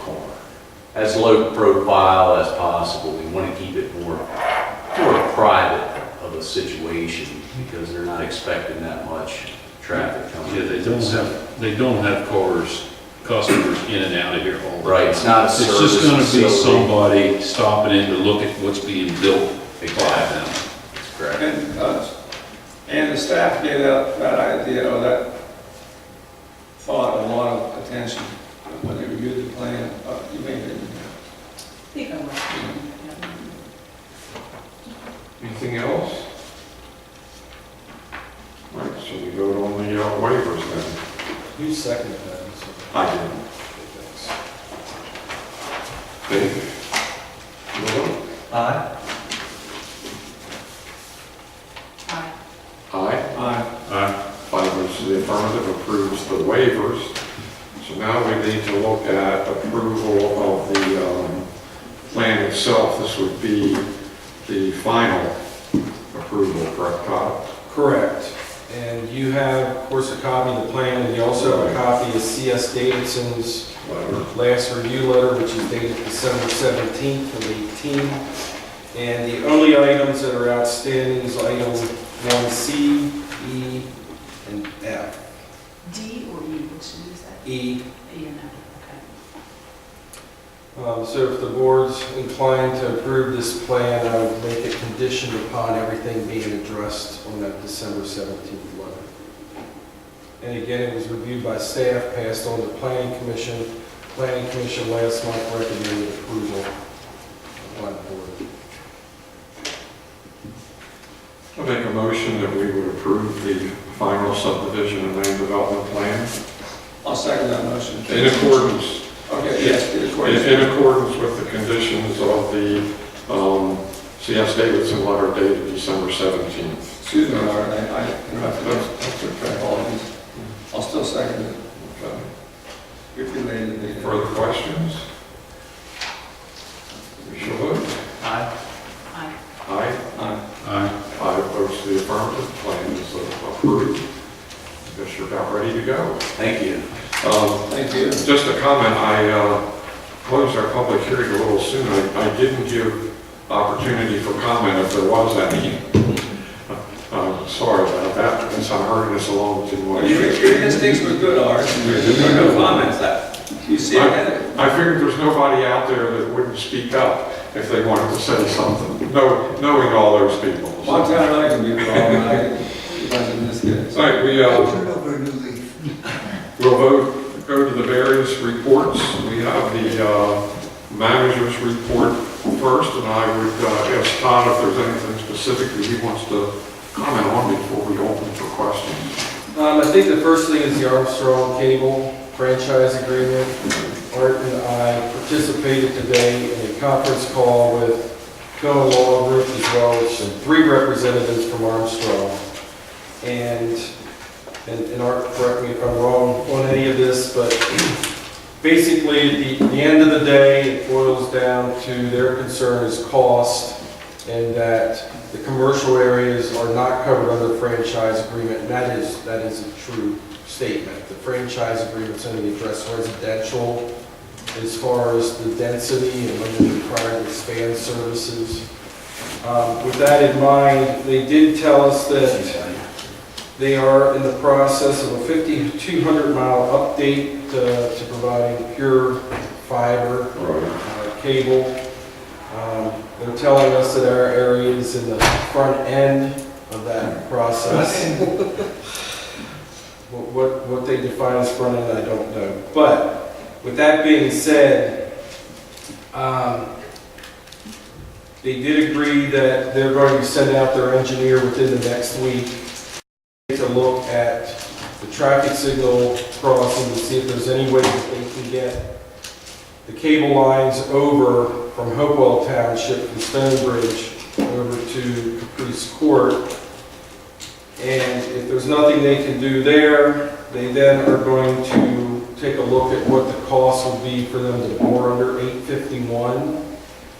as low profile as possible. We want to keep it more private of a situation, because they're not expecting that much traffic coming. Yeah, they don't have cars, customers in and out of here all the time. Right, it's not a It's service just gonna be facility. somebody stopping in to look at what's being built by them. That's correct. And the staff gave that idea, or that thought, a lot of attention when they reviewed the plan. You may have I think I was. Anything else? Right, so we vote on the waivers then. Who seconded that? I did. Dave? You vote? Aye. Aye. Aye. Aye. 5 votes to the affirmative approves the waivers. So now we need to look at approval of the plan itself. This would be the final approval, correct, Todd? Correct. And you have, of course, a copy of the plan, and you also have a copy of C.S. Davidson's last review letter, which is dated December 17th of 18. And the only items that are outstanding is item 1C, E, and F. D or E, which is that? E. E and F, So if the board's inclined to approve this plan, I would make it conditioned upon everything being addressed on that December 17th letter. And again, it was reviewed by staff, passed on to the planning commission. Planning commission last month recommended approval by the board. I make a motion that we would approve the final subdivision and land development plan I'll second that motion. in accordance, Okay, yes, in accordance. in accordance with the conditions of the C.S. Davidson letter dated December 17th. Excuse me, Art, I interrupted you. That's okay. Apologies. I'll still second it. Okay. If you made the Further questions? We shall vote. Aye. Aye. Aye. Aye. Aye. 5 votes to the affirmative, plan is approved. I guess you're about ready to go. Thank you. Thank you. Just a comment, I closed our public hearing a little soon. I didn't give opportunity for comment if there was any. Sorry about that, since I'm hurrying this along too much. Your instincts were good, Art. There are no comments that you see ahead. I figured there's nobody out there that wouldn't speak up if they wanted to say something, knowing all those people. Montana, I can be a problem, I in this case. All right, Turn over a new leaf. we'll go to the various reports. We have the manager's report first, and I would ask Todd if there's anything specifically he wants to comment on before we open for questions. I think the first thing is the Armstrong Cable franchise agreement. Art and I participated today in a conference call with Phil and Law Group as well as 3 representatives from Armstrong. And Art, correct me if I'm wrong on any of this, but basically at the end of the day, it boils down to their concern is cost, and that the commercial areas are not covered under the franchise agreement. And that is a true statement. The franchise agreement's only address residential as far as the density and when they're required to expand services. With that in mind, they did tell us that they are in the process of a 5,200-mile update to providing pure fiber cable. They're telling us that our area is in the front end of that process. What they define as front end, I don't know. But with that being said, they did agree that they're going to send out their engineer within the next week to look at the traffic signal crossing to see if there's any way that they can get the cable lines over from Hopewell Township from Stonebridge over to Caprice Court. And if there's nothing they can do there, they then are going to take a look at what the cost would be for them to bore under 851.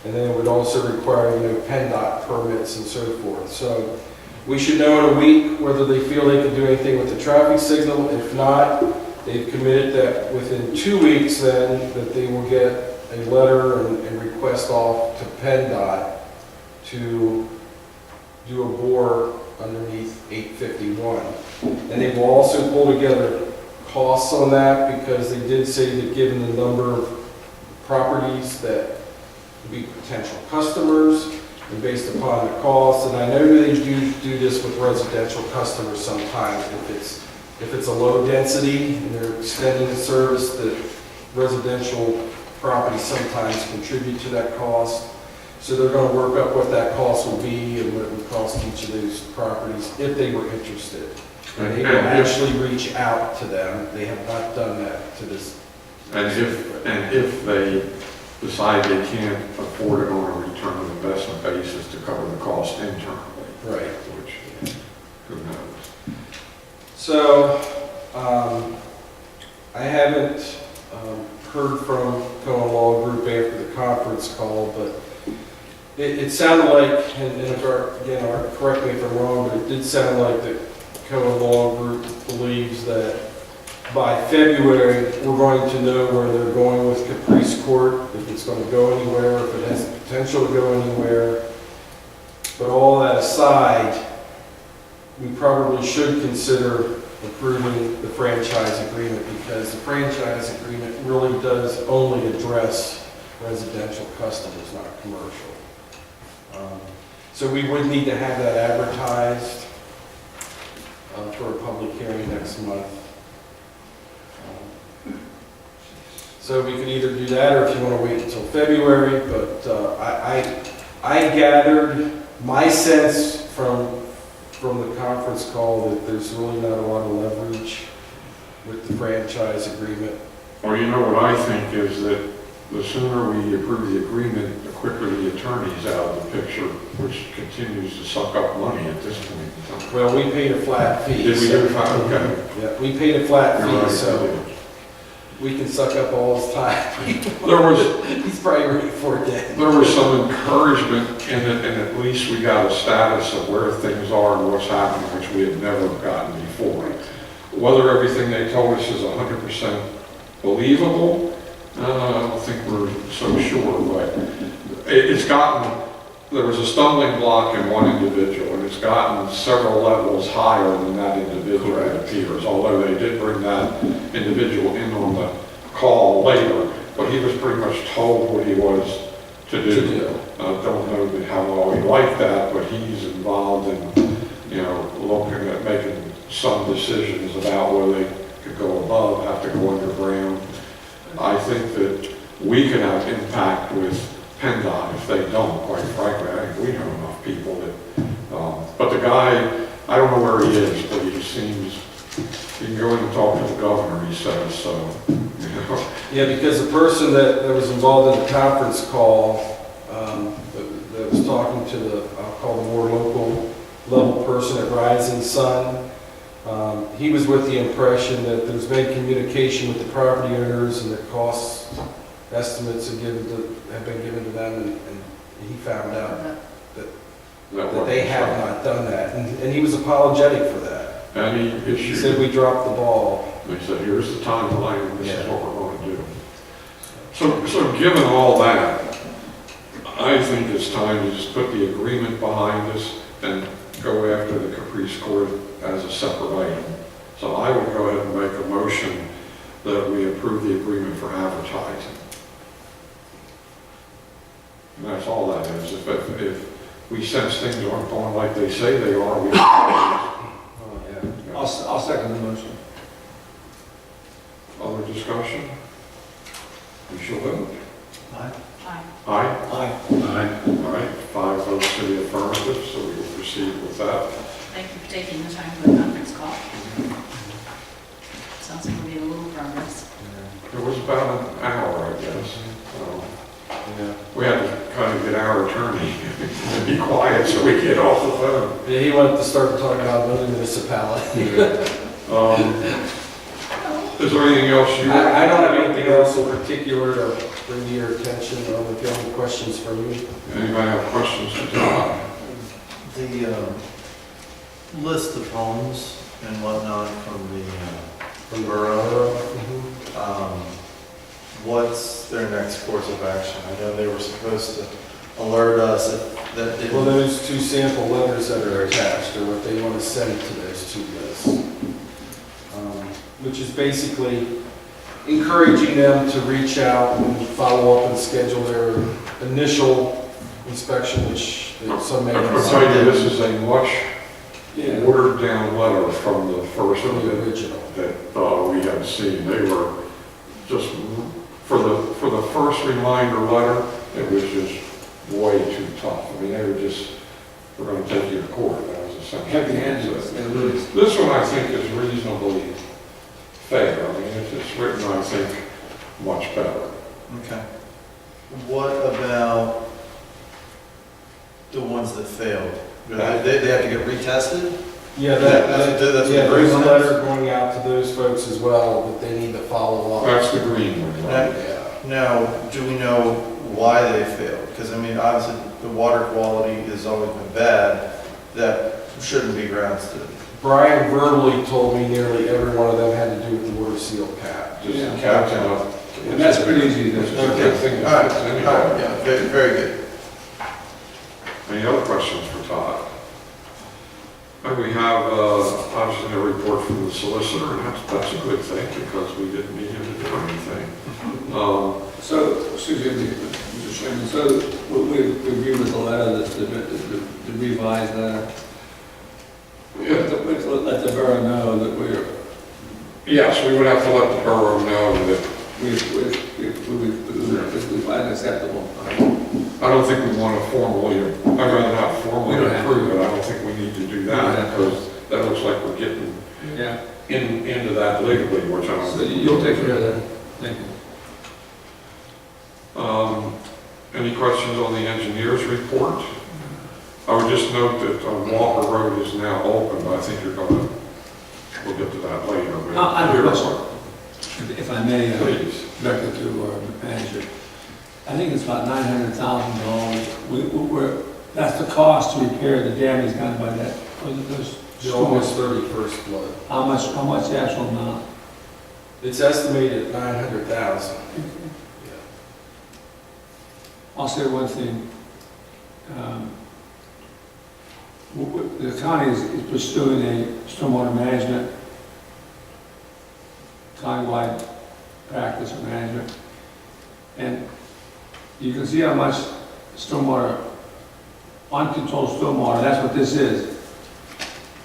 And then it would also require, PennDOT permits and so forth. So we should know in a week whether they feel they can do anything with the traffic signal. If not, they've committed that within 2 weeks then that they will get a letter and request off to PennDOT to do a bore underneath 851. And they will also pull together costs on that because they did say that given the number of properties that would be potential customers and based upon the cost, and I know they do this with residential customers sometimes. If it's a low density and they're extending the service, that residential properties sometimes contribute to that cost. So they're going to work up what that cost will be and what it would cost each of those properties if they were interested. And they will actually reach out to them. They have not done that to this. And if they decide they can't afford it on a return on investment basis to cover the cost internally. Right. Which, who knows? So, I haven't heard from Cohen Law Group after the conference call, but it sounded like, and again, Art, correct me if I'm wrong, but it did sound like the Cohen Law Group believes that by February, we're going to know where they're going with Caprice Court, if it's going to go anywhere, if it has the potential to go anywhere. But all that aside, we probably should consider approving the franchise agreement because the franchise agreement really does only address residential customers, not commercial. So we would need to have that advertised for a public hearing next month. So we could either do that, or if you want to wait until February, but I gathered my sense from the conference call that there's really not a lot of leverage with the franchise agreement. Well, you know what I think is that the sooner we approve the agreement, the quicker the attorney's out of the picture, which continues to suck up money at this point in time. Well, we paid a flat fee. Did we do fine? Okay. Yeah, we paid a flat You're fee, right, so we can suck up all his time. He's probably ready for it then. There was some encouragement in it, and at least we got a status of where things are and what's happening, which we had never gotten before. Whether everything they told us is 100% believable, I don't think we're so sure, but it's gotten, there was a stumbling block in one individual, and it's gotten several levels higher than that individual, it appears, although they did bring that individual in on the call later, but he was pretty much told what he was to do. Don't know how well he liked that, but he's involved in, looking at making some decisions about whether they could go above, have to go underground. I think that we can have impact with PennDOT if they don't, quite frankly. I think we know enough people that, but the guy, I don't know where he is, but he seems, you can go in and talk to the governor, he says, so, Yeah, because the person that was involved in the conference call, that was talking to the, I'll call the more local level person at Rising Sun, he was with the impression that there's been communication with the property owners and the cost estimates have been given to them, and he found out that they have not done that, and he was apologetic for that. Any He said issue? we dropped the ball. They said, here's the timeline, this is Yeah. what we're going to do. So given all that, I think it's time to just put the agreement behind us and go after the Caprice Court as a separate item. So I would go ahead and make a motion that we approve the agreement for advertising. And that's all that is. If we sense things aren't going like they say they are, we Oh, yeah. I'll second the motion. other discussion? We shall vote. Aye. Aye? Aye. All right, 5 votes to the affirmative, so we will proceed with that. Thank you for taking the time for the conference call. Sounds like we're making a little progress. It was about an hour, I guess. Yeah. We had to kind of get our attorney to be quiet so we get off the phone. Yeah, he wanted to start talking about another municipality. Is there anything else you? I don't have anything else in particular to bring to your attention. If you have any questions for me. Anybody have questions for Todd? The list of homes and whatnot from borough, what's their next course of action? I know they were supposed to alert us if that didn't. Well, those 2 sample letters that are attached are what they want to send to those 2 lists. Which is basically encouraging them to reach out and follow up and schedule their initial inspection, which some may I'll have tell you, this is a much Yeah. watered down letter from the first from one the original. that we had seen. They were just, for the first reminder letter, it was just way too tough. I mean, they were just, we're going to take you to court. That was essentially. Heavy handed. This one I think is reasonably fair. I mean, it's written, I think, much better. Okay. What about the ones that failed? They have to get retested? Yeah, That's there's what a green one is? letter going out to those folks as well, that they need to follow up. That's the green one, right? Yeah. Now, do we know why they failed? Because, I mean, obviously, the water quality has always been bad. That shouldn't be grounds to. Brian verbally told me nearly every one of them had to do with the water seal cap. Just Yeah. captain up. And that's pretty easy to It's do. a good thing All that right, fits all anyway. right, yeah, very, very good. Any other questions for Todd? And we have, obviously, a report from the solicitor, and that's a good thing, because we didn't need him to do anything. So, excuse me, Mr. Chairman, so we agree with the letter, the revised letter? Let the borough know that we're, Yes, we would have to let the borough know that, we find it acceptable. I don't think we want to formally, I'd rather not formally We don't have approve to. it. I don't think we need to do We that, don't have to. because that looks like we're getting Yeah, into that legally, which I don't. so think you'll we take want care to of do. that. Thank you. Any questions on the engineer's report? I would just note that Walker Road is now open, but I think you're gonna, we'll get to that later. but- I have a question. If I may, Please. directly to our manager, I think it's about $900,000. That's the cost to repair the damage done by that, those The August storms. 31st flood. How much the actual amount? It's estimated at 900,000. I'll say one thing. The county is pursuing a stormwater management, countywide practice of management. And you can see how much stormwater, uncontrolled stormwater, that's what this is,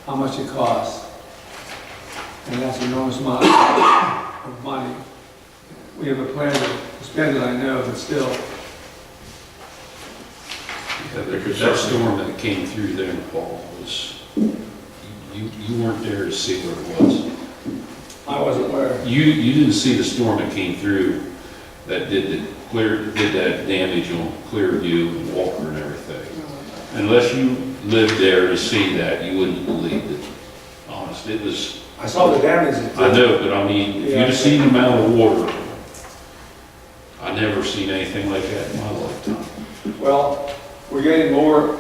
how much it costs. And that's an enormous amount of money. We have a plan to spend it, I know, but still. Yeah, that storm that came through there in the fall was, you weren't there to see what it was. I wasn't aware. You didn't see the storm that came through that did that damage on Clearview and Walker and everything. Unless you lived there to see that, you wouldn't believe it. Honestly, it was, I saw the damage. I know, but I mean, if you'd have seen the amount of water, I never seen anything like that in my lifetime. Well, we're getting more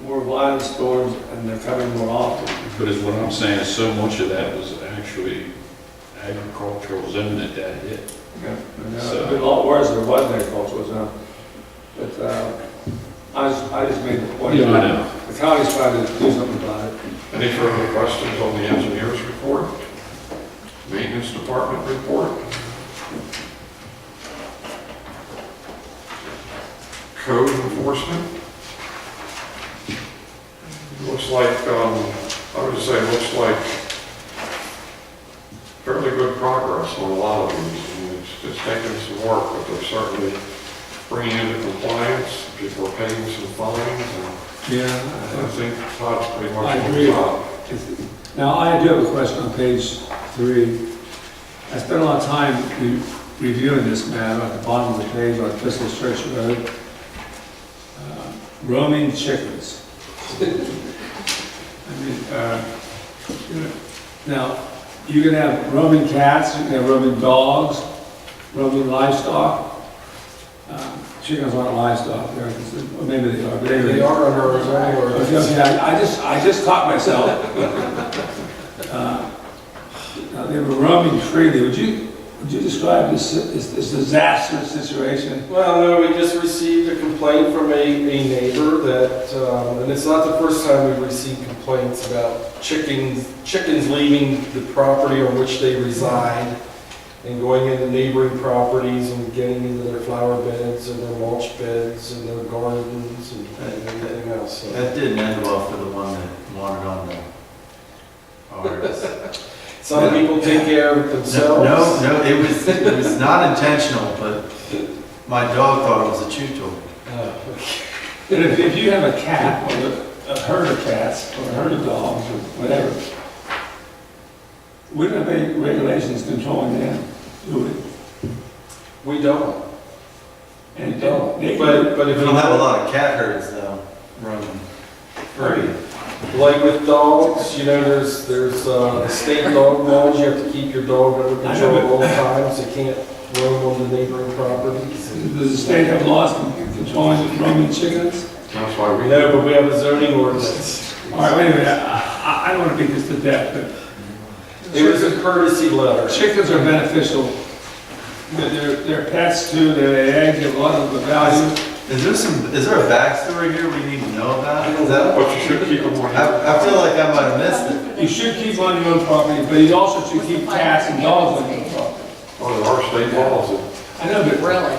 violent storms and they're coming more often. But as what I'm saying, is so much of that was actually agricultural zone that hit. It'd be a lot worse if it wasn't agricultural zone. But, I just made the point. Yeah, I know. The county's trying to do something about it. Any further questions on the engineer's report? Maintenance department report? Code enforcement? Looks like, I would say, looks like fairly good progress on a lot of these. I mean, it's taking some work, but they're certainly bringing into compliance. People are paying some fines, and Yeah. I think Todd's pretty much I on agree. the top. Now, I do have a question on page 3. I spent a lot of time reviewing this matter at the bottom of the page on Crystal Church Road. Roaming chickens. I mean, now, you can have roaming cats, you can have roaming dogs, roaming livestock. Chickens aren't livestock, or maybe they are, but anyway. They are under our zoning ordinance. Okay, I just caught myself. Now, they were roaming freely. Would you describe this disastrous situation? Well, no, we just received a complaint from a neighbor that, and it's not the first time we've received complaints about chickens leaving the property on which they reside and going into neighboring properties and getting into their flower beds and their mulch beds and their gardens and everything else. So That didn't end well for the one that wandered on the ours. some people take care of themselves. No, it was not intentional, but my dog thought it was a chew toy. But if you have a cat, or a herd of cats, or a herd of dogs, or whatever, we don't have any regulations controlling them, do we? We don't. And Don't. they- But if We you don't have a lot of cat herds though, roaming free. like with dogs, you know, there's state dog laws, you have to keep your dog under I know, control but- at all times, they can't roam on the neighboring properties. Does the state have laws controlling roaming chickens? That's why we No, but we have a zoning ordinance. All right, wait a minute, I don't want to beat this to death, but It was a courtesy letter. chickens are beneficial. They're pets too, they lay eggs, they have a lot of value. Is there a backstory here we need to know about? Is that, But you should keep them on. I feel like I might have missed it. You should keep on your own property, but you also should keep cats and dogs on your property. Oh, there are state laws that I know, but, Really?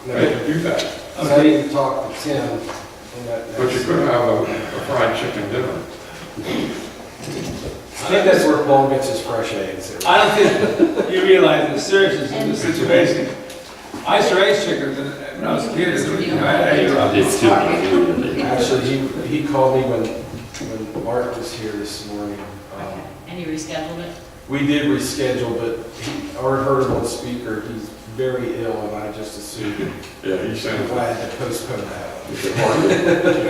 make you do that. So I need to talk to Tim. on that But you next. could have a fried chicken dinner. I think that's where Paul gets his fresh eggs. I don't think you realize the seriousness of the situation. I used to raise chickens when I was a kid, you know, I grew up. Did too. Actually, he called me when Mark was here this morning. And you rescheduled it? We did reschedule, but I heard him on speaker, he's very ill, and I just assumed Yeah, he said I had to postpone that. you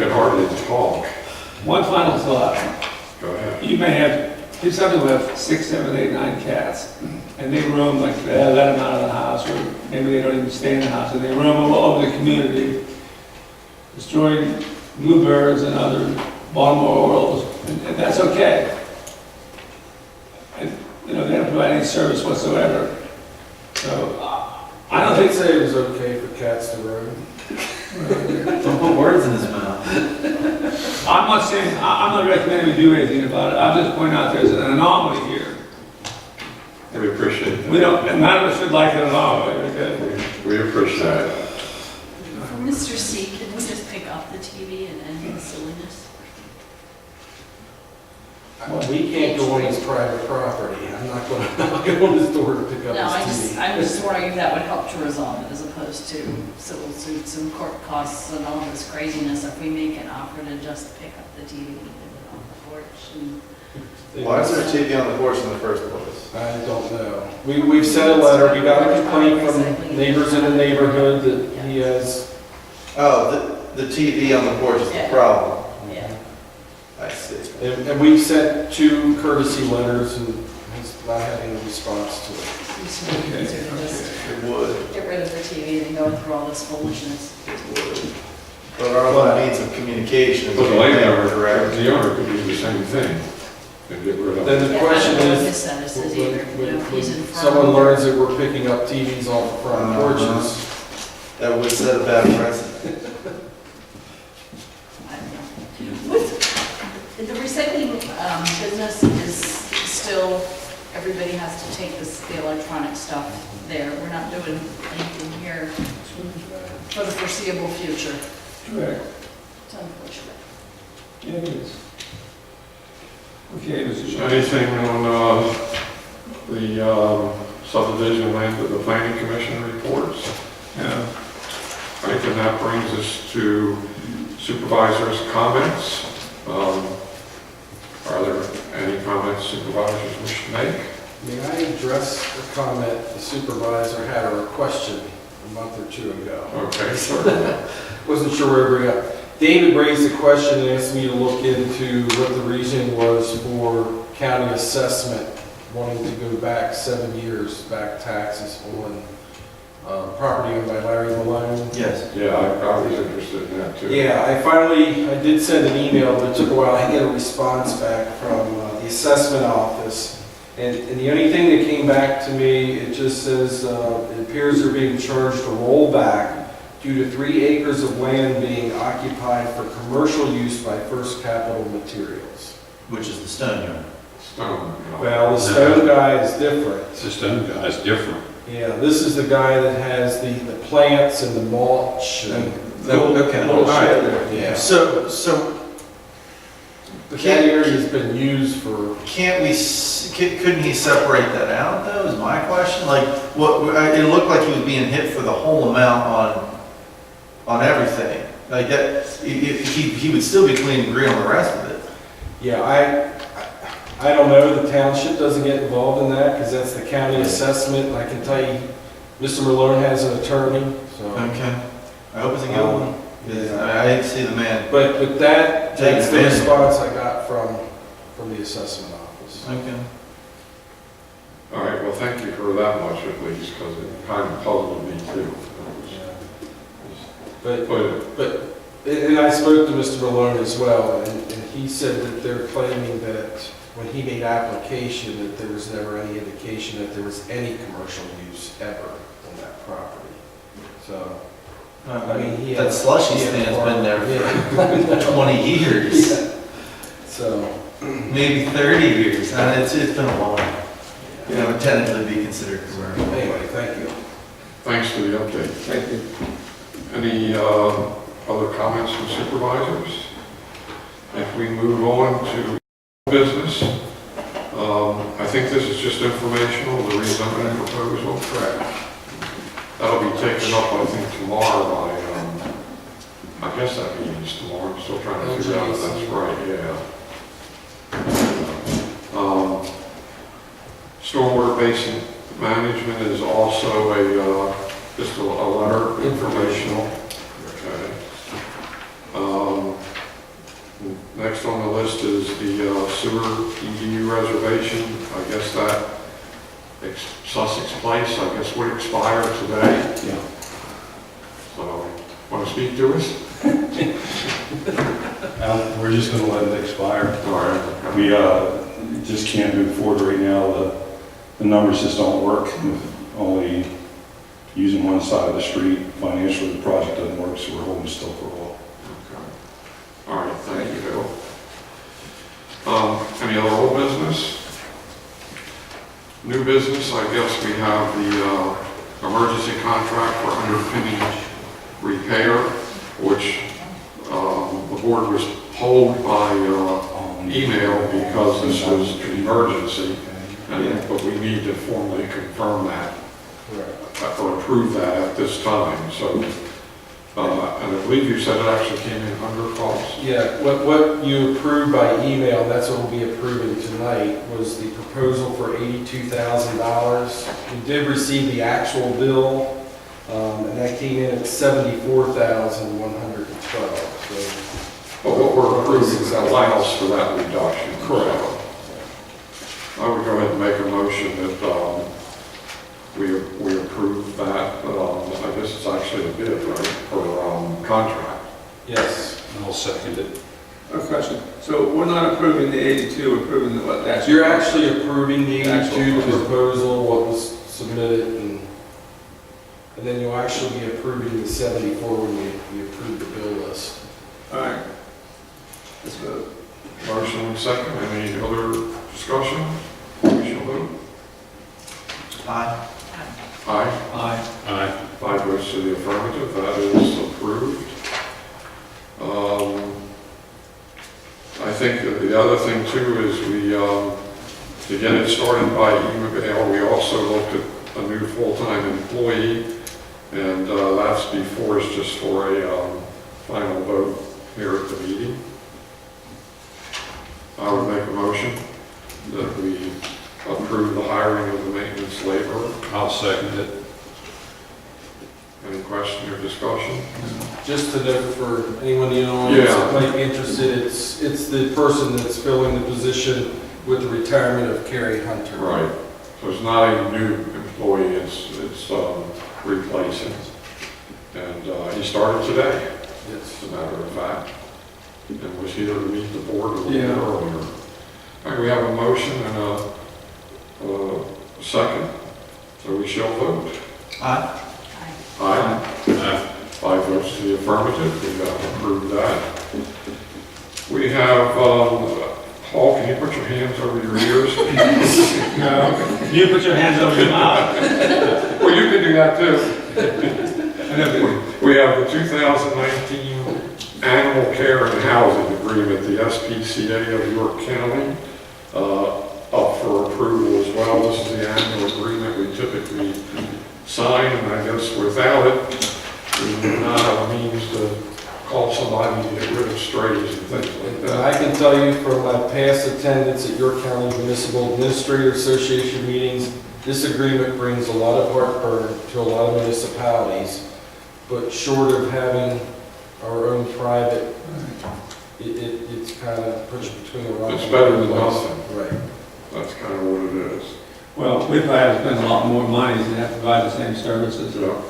could hardly talk. One final thought. Go ahead. You may have, if some people have 6, 7, 8, 9 cats, and they roam like that, let them out of the house, or maybe they don't even stay in the house, and they roam all over the community, destroying bluebirds and other Baltimore orioles, and that's okay. And, you know, they don't provide any service whatsoever. So, I don't think say it was okay for cats to roam. Don't put words in his mouth. I'm not saying, I'm not recommending we do anything about it, I'm just pointing out there's an anomaly here. We appreciate that. We don't, and none of us would like an anomaly, okay? We appreciate it. Mr. C, can we just pick up the TV and end the silliness? We can't go on his private property. I'm not going to knock on his door to pick up No, his TV. I'm just wondering if that would help to resolve it as opposed to civil suits and court costs and all this craziness. If we make an offer to just pick up the TV and put it on the porch and. Why is there a TV on the porch in the first place? I don't know. We've sent a letter, we got a complaint from neighbors in the neighborhood that he has. Oh, the TV on the porch is the problem. Yeah. I see. And we've sent 2 courtesy letters and he's not having a response to it. Okay, Just It would. get rid of the TV and go through all this foolishness. But our other means of communication is. But the landowner, correct, the owner could do the same thing. and get rid of Then it. the Yeah, question I don't know what is, his status is either, you know, he's in front. someone learns that we're picking up TVs off the front porches. That would set a bad precedent. I don't know. With, the recycling business is still, everybody has to take the electronic stuff there. We're not doing anything here for the foreseeable future. Correct. It's unfortunate. Yeah, it is. Okay, Mr. Shaw. Anything on the subdivision land that the planning commission reports? Yeah. I think that brings us to supervisors' comments. Are there any comments supervisors wish to make? May I address a comment the supervisor had or a question a month or two ago? Okay, certainly. Wasn't sure where to bring up. David raised a question and asked me to look into what the reason was for county assessment wanting to go back 7 years, back taxes on property owned by Larry Malone. Yes. Yeah, I was interested in that too. Yeah, I did send an email, but it took a while to get a response back from the assessment office. And the only thing that came back to me, it just says, it appears they're being charged a rollback due to 3 acres of land being occupied for commercial use by First Capital Materials. Which is the stone yard. Stone. Well, the stone guy is different. The stone guy is different. Yeah, this is the guy that has the plants and the mulch and, Okay. Little shed there. yeah. So But that area's been used for, can't we, couldn't he separate that out though, is my question? Like, what, it looked like he was being hit for the whole amount on everything. Like that, he would still be clean and green on the rest of it. yeah, I don't know, the township doesn't get involved in that, because that's the county assessment, and I can tell you, Mr. Malone has an attorney, so. Okay. I hope it's a good one. Yeah. I hate to see the man. But that's the advantage. response I got from the assessment office. Okay. All right, well, thank you for that much at least, because it kind of puzzled me too. But, and I spoke to Mr. Malone as well, and he said that they're claiming that when he made application, that there was never any indication that there was any commercial use ever on that property. So, I mean, he had. That slushy he had stand's farm- been there Yeah. for 20 years, Yeah. So, maybe 30 years. And it's been a while. You know, would technically be considered commercial. anyway, thank you. Thanks for the update. Thank you. Any other comments from supervisors? If we move on to business, I think this is just informational, the rezoning proposal. Correct. That'll be taken up, I think, tomorrow by, I guess that means tomorrow, I'm still trying to figure out if that's right, yeah. Stormwater basin management is also just a letter, informational. Okay. Next on the list is the sewer EDU reservation. I guess that Sussex Place, I guess, would expire today. Yeah. So, want to speak to us? We're just gonna let it expire. All right. We just can't move forward right now. The numbers just don't work with only using one side of the street. Financially, the project doesn't work, so we're holding still for a while. Okay. All right, thank you, Bill. Any other old business? New business, I guess we have the emergency contract for underpinning repair, which the board was told by email because this was an emergency, but we need to formally confirm that or approve that at this time. So, and I believe you said it actually came in under cost. Yeah, what you approved by email, that's what we'll be approving tonight, was the proposal for $82,000. We did receive the actual bill, and that came in at $74,112. But what we're approving allows for that reduction. Correct. So I would go ahead and make a motion that we approve that. I guess it's actually a bid, right, for contract. Yes. I'll second it. A question. So we're not approving the 82, we're approving the what? So you're actually approving the Actual 82 proposal. proposal, what was submitted, and then you'll actually be approving the 74 when you approve the bill list. All right. Let's vote. Motion and second, any other discussion? We shall vote. Aye. Aye. Aye. Aye. 5 votes to the affirmative, that is approved. I think that the other thing too is we, to get it started by email, we also looked at a new full-time employee, and that's before us just for a final vote here at the meeting. I would make a motion that we approve the hiring of the maintenance laborer. I'll second it. Any question or discussion? Just to note for anyone in the audience Yeah. that might be interested, it's the person that's filling the position with the retirement of Carrie Hunter. Right. So it's not a new employee, it's replacing. And he started today, Yes. as a matter of fact, and was here to meet the board a little bit Yeah. earlier. All right, we have a motion and a second, so we shall vote. Aye. Aye. Aye. 5 votes to the affirmative, we have approved that. We have, Paul, can you put your hands over your ears? No. You put your hands over your mouth. Well, you can do that too. We have the 2019 Animal Care and Housing Agreement, the SPCA of York County, up for approval as well. This is the annual agreement we typically sign, and I guess without it, we would not have a means to call somebody to get rid of strays and things like And that. I can tell you from my past attendance at York County Municipal Administrator Association meetings, this agreement brings a lot of heartburn to a lot of municipalities, but short of having our own private, it's kind of puts you between a rock. It's and a better hard than place. nothing. Right. That's kind of what it is. Well, we probably have to spend a lot more money to have to provide the same services. Yeah.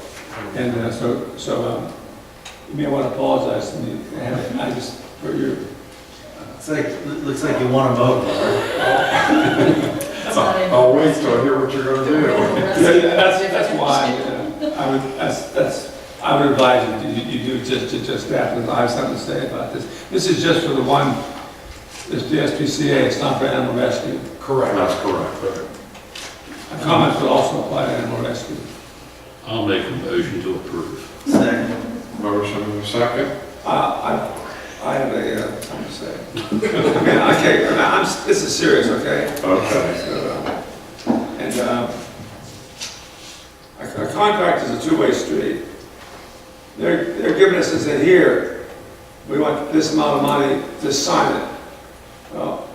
And so you may want to apologize to me. I just, for your, Looks like you want to vote. It's not in- I'll wait till I hear what you're going to do. that's why, I would advise you do just that, because I have something to say about this. This is just for the one, it's the SPCA, it's not for animal rescue. Correct. That's correct. Comments would also apply to animal rescue. I'll make a motion to approve. Second. Motion and a second. I have something to say. Okay, this is serious, okay? Okay. So, and a contract is a two-way street. They're giving us and say, here, we want this amount of money, just sign it. Well,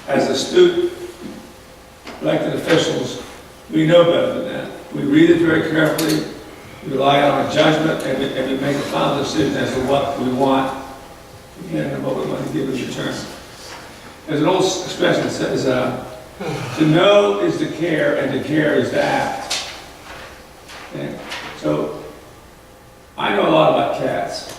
as astute elected officials, we know better than that. We read it very carefully, we rely on our judgment, and we make a final decision as to what we want, and what we want to give in return. There's an old expression that says, to know is to care, and to care is to act. Okay? So, I know a lot about cats.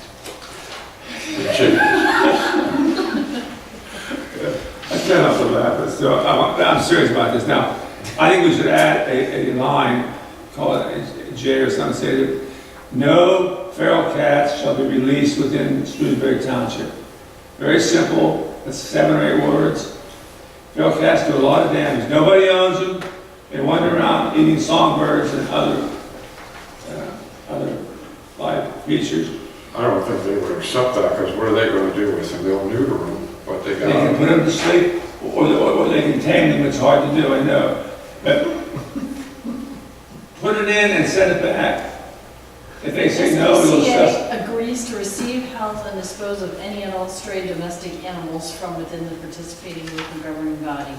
I cannot feel that, but still, I'm serious about this. Now, I think we should add a line, call it a J or something, say that no feral cats shall be released within Shrewsbury Township. Very simple, that's 7 or 8 words. Feral cats do a lot of damage. Nobody owns them. They wander around eating songbirds and other live creatures. I don't think they would accept that, because what are they going to do with them? They'll neuter them, but they They can got. put them to sleep, or they can tame them. It's hard to do, I know. But put it in and send it back. If they say no, we'll discuss. SPCA agrees to receive, house, and dispose of any and all stray domestic animals from within the participating local governing body.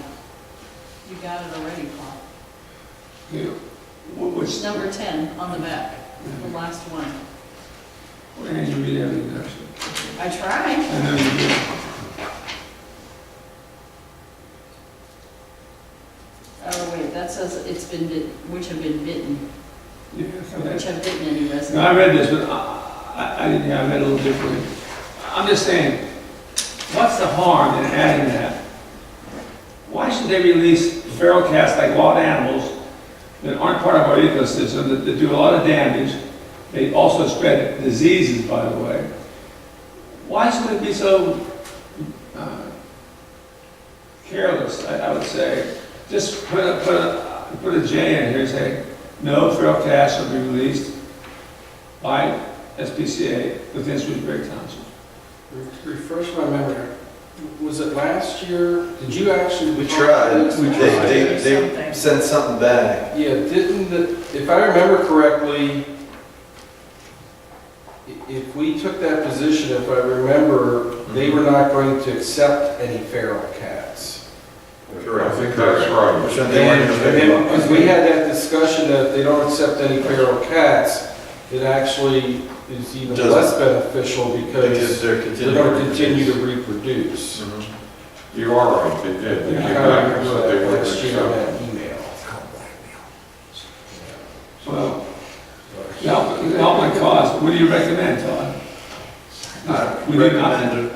You got it already, Paul. Which Number 10 on the back, the last one. and you read everything, don't you? I tried. I know you do. Oh, wait, that says it's been bitten, which have been bitten, Yeah, so which that's- have bitten any No, resident. I read this, but I didn't, I read it a little differently. I'm just saying, what's the harm in adding that? Why should they release feral cats like wild animals that aren't part of our ecosystem, that do a lot of damage? They also spread diseases, by the way. Why should it be so careless, I would say? Just put a J in here and say, no feral cats shall be released by SPCA within Shrewsbury Township. Refresh my memory. Was it last year? Did you actually? We tried. They Something. sent something back. Yeah, if I remember correctly, if we took that position, if I remember, they were not going to accept any feral cats. I think that's right. Which they weren't gonna pick them up. Because we had that discussion that if they don't accept any feral cats, it actually is even Doesn't. less beneficial because they're they're going to continue to reproduce. Mhm. You are right, they did. They I came kind of back and remember said they that were last year in accept. that email. Well, to help my cause, what do you recommend, Todd? I We did not- recommend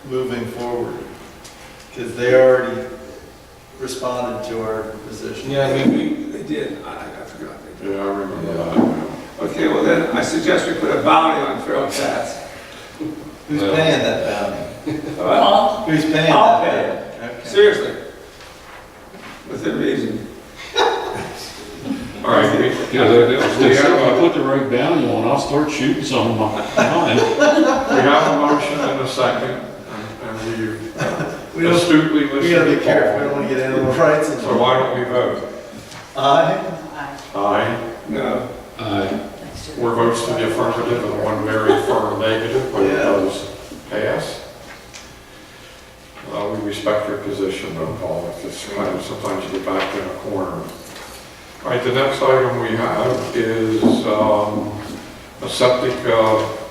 moving forward, because they already responded to our position. Yeah, I mean, They did, I forgot they did. Yeah, I remember that. Okay, well then, I suggest we put a bounty on feral cats. Who's Well- paying that bounty? Paul? Who's paying I'll that pay bounty? Okay. Seriously. Within reason. All right, Yeah, if I put the right bounty on, I'll start shooting some of mine. we have a motion and a second, and We you don't- astutely We gotta listened be to careful, we Paul. don't want to get animal rights in. So why don't we vote? Aye. Aye. No. Four votes to the affirmative and one very firm negative, but it Yeah. does pass. We respect your position though, Paul. It's just kind of, sometimes you get back in a corner. All right, the next item we have is a septic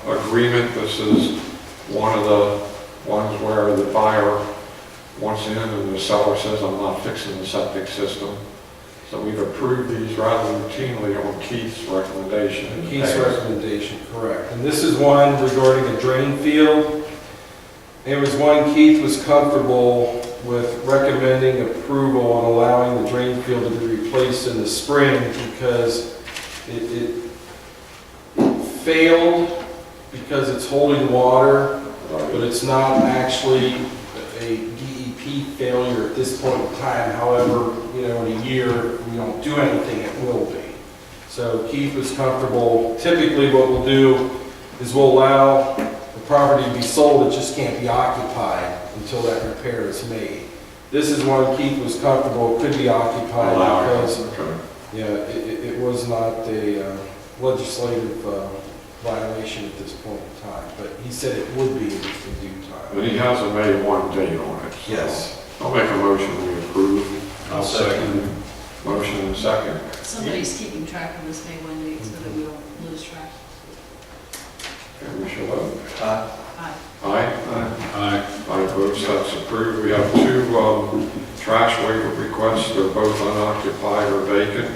agreement. This is one of the ones where the buyer wants in and the seller says, I'm not fixing the septic system. So we've approved these rather routinely on Keith's recommendation. in the Keith's past. recommendation, correct. And this is one regarding a drain field. It was one Keith was comfortable with recommending approval on allowing the drain field to be replaced in the spring because it failed because it's holding water, but it's not actually a DEP failure at this point in time. However, in a year, if we don't do anything, it will be. So Keith was comfortable. Typically what we'll do is we'll allow the property to be sold, it just can't be occupied until that repair is made. This is one Keith was comfortable, it could be occupied because, Okay. yeah, it was not a legislative violation at this point in time, but he said it would be in due But time. he has a May 1 date on it. so Yes. I'll make a motion we approve. I'll second. Motion and second. Somebody's keeping track of this May 1 date so that we don't lose track. Okay, we shall vote. Aye. Aye. Aye. Aye. Five votes, that's approved. We have two trash waiver requests. They're both unoccupied or vacant.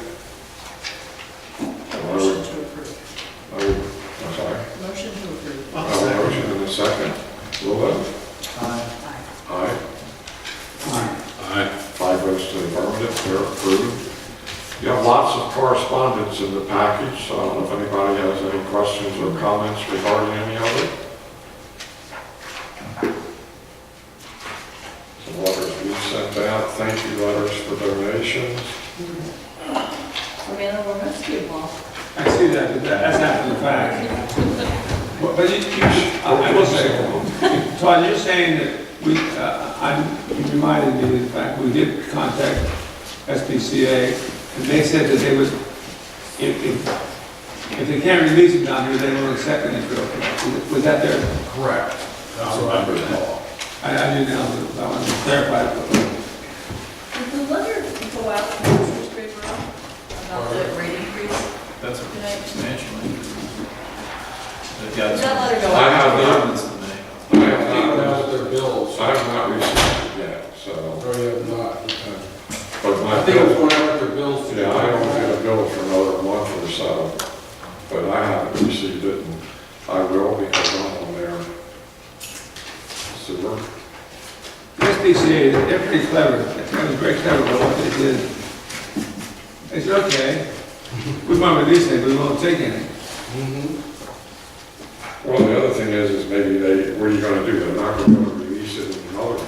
Motion to approve. I'm sorry. Motion to approve. I have a motion and a second. Will vote. Aye. Aye. Aye. Aye. Five votes to the affirmative, they're approved. You have lots of correspondence in the package, so I don't know if anybody has any questions or comments regarding any of it. Some letters we sent out, thank you letters for donations. I mean, we're rescue ball. I see that, but that's after the fact. But I will say, Todd, you're saying that you reminded me of the fact, we did contact SPCA, and they said that they would, if they can't release it down here, they won't accept any feral cats. Was that their? Correct. That's what I recall. I didn't know, I wanted to clarify it. Did the letter go out to the newspaper about the rate increase? That's Did I- substantially. Did that letter go I out? have not, They went out with their bills. I have not received it yet, so, Or you have not. Okay. but my I think it was bill, going out with their bills. yeah, I don't get a bill for another month or so, but I haven't received it, and I will because I'm on there. sewer. The SPCA, they're pretty clever. That was very clever about what they did. They said, okay, we want to release it, but we won't take any. Well, the other thing is maybe what are you gonna do? They're not gonna release it in another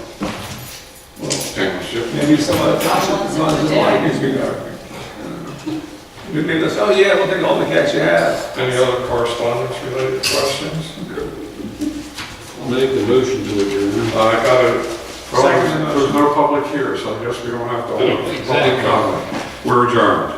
township. Maybe some other township, as long as the line is regarded. Maybe they'll say, oh yeah, we'll take all the cash you have. Any other correspondence related questions? I'll make the motion to adjourn. I got it. Second motion. There's no public here, so I guess we don't have to hold public Exactly. comment. We're adjourned.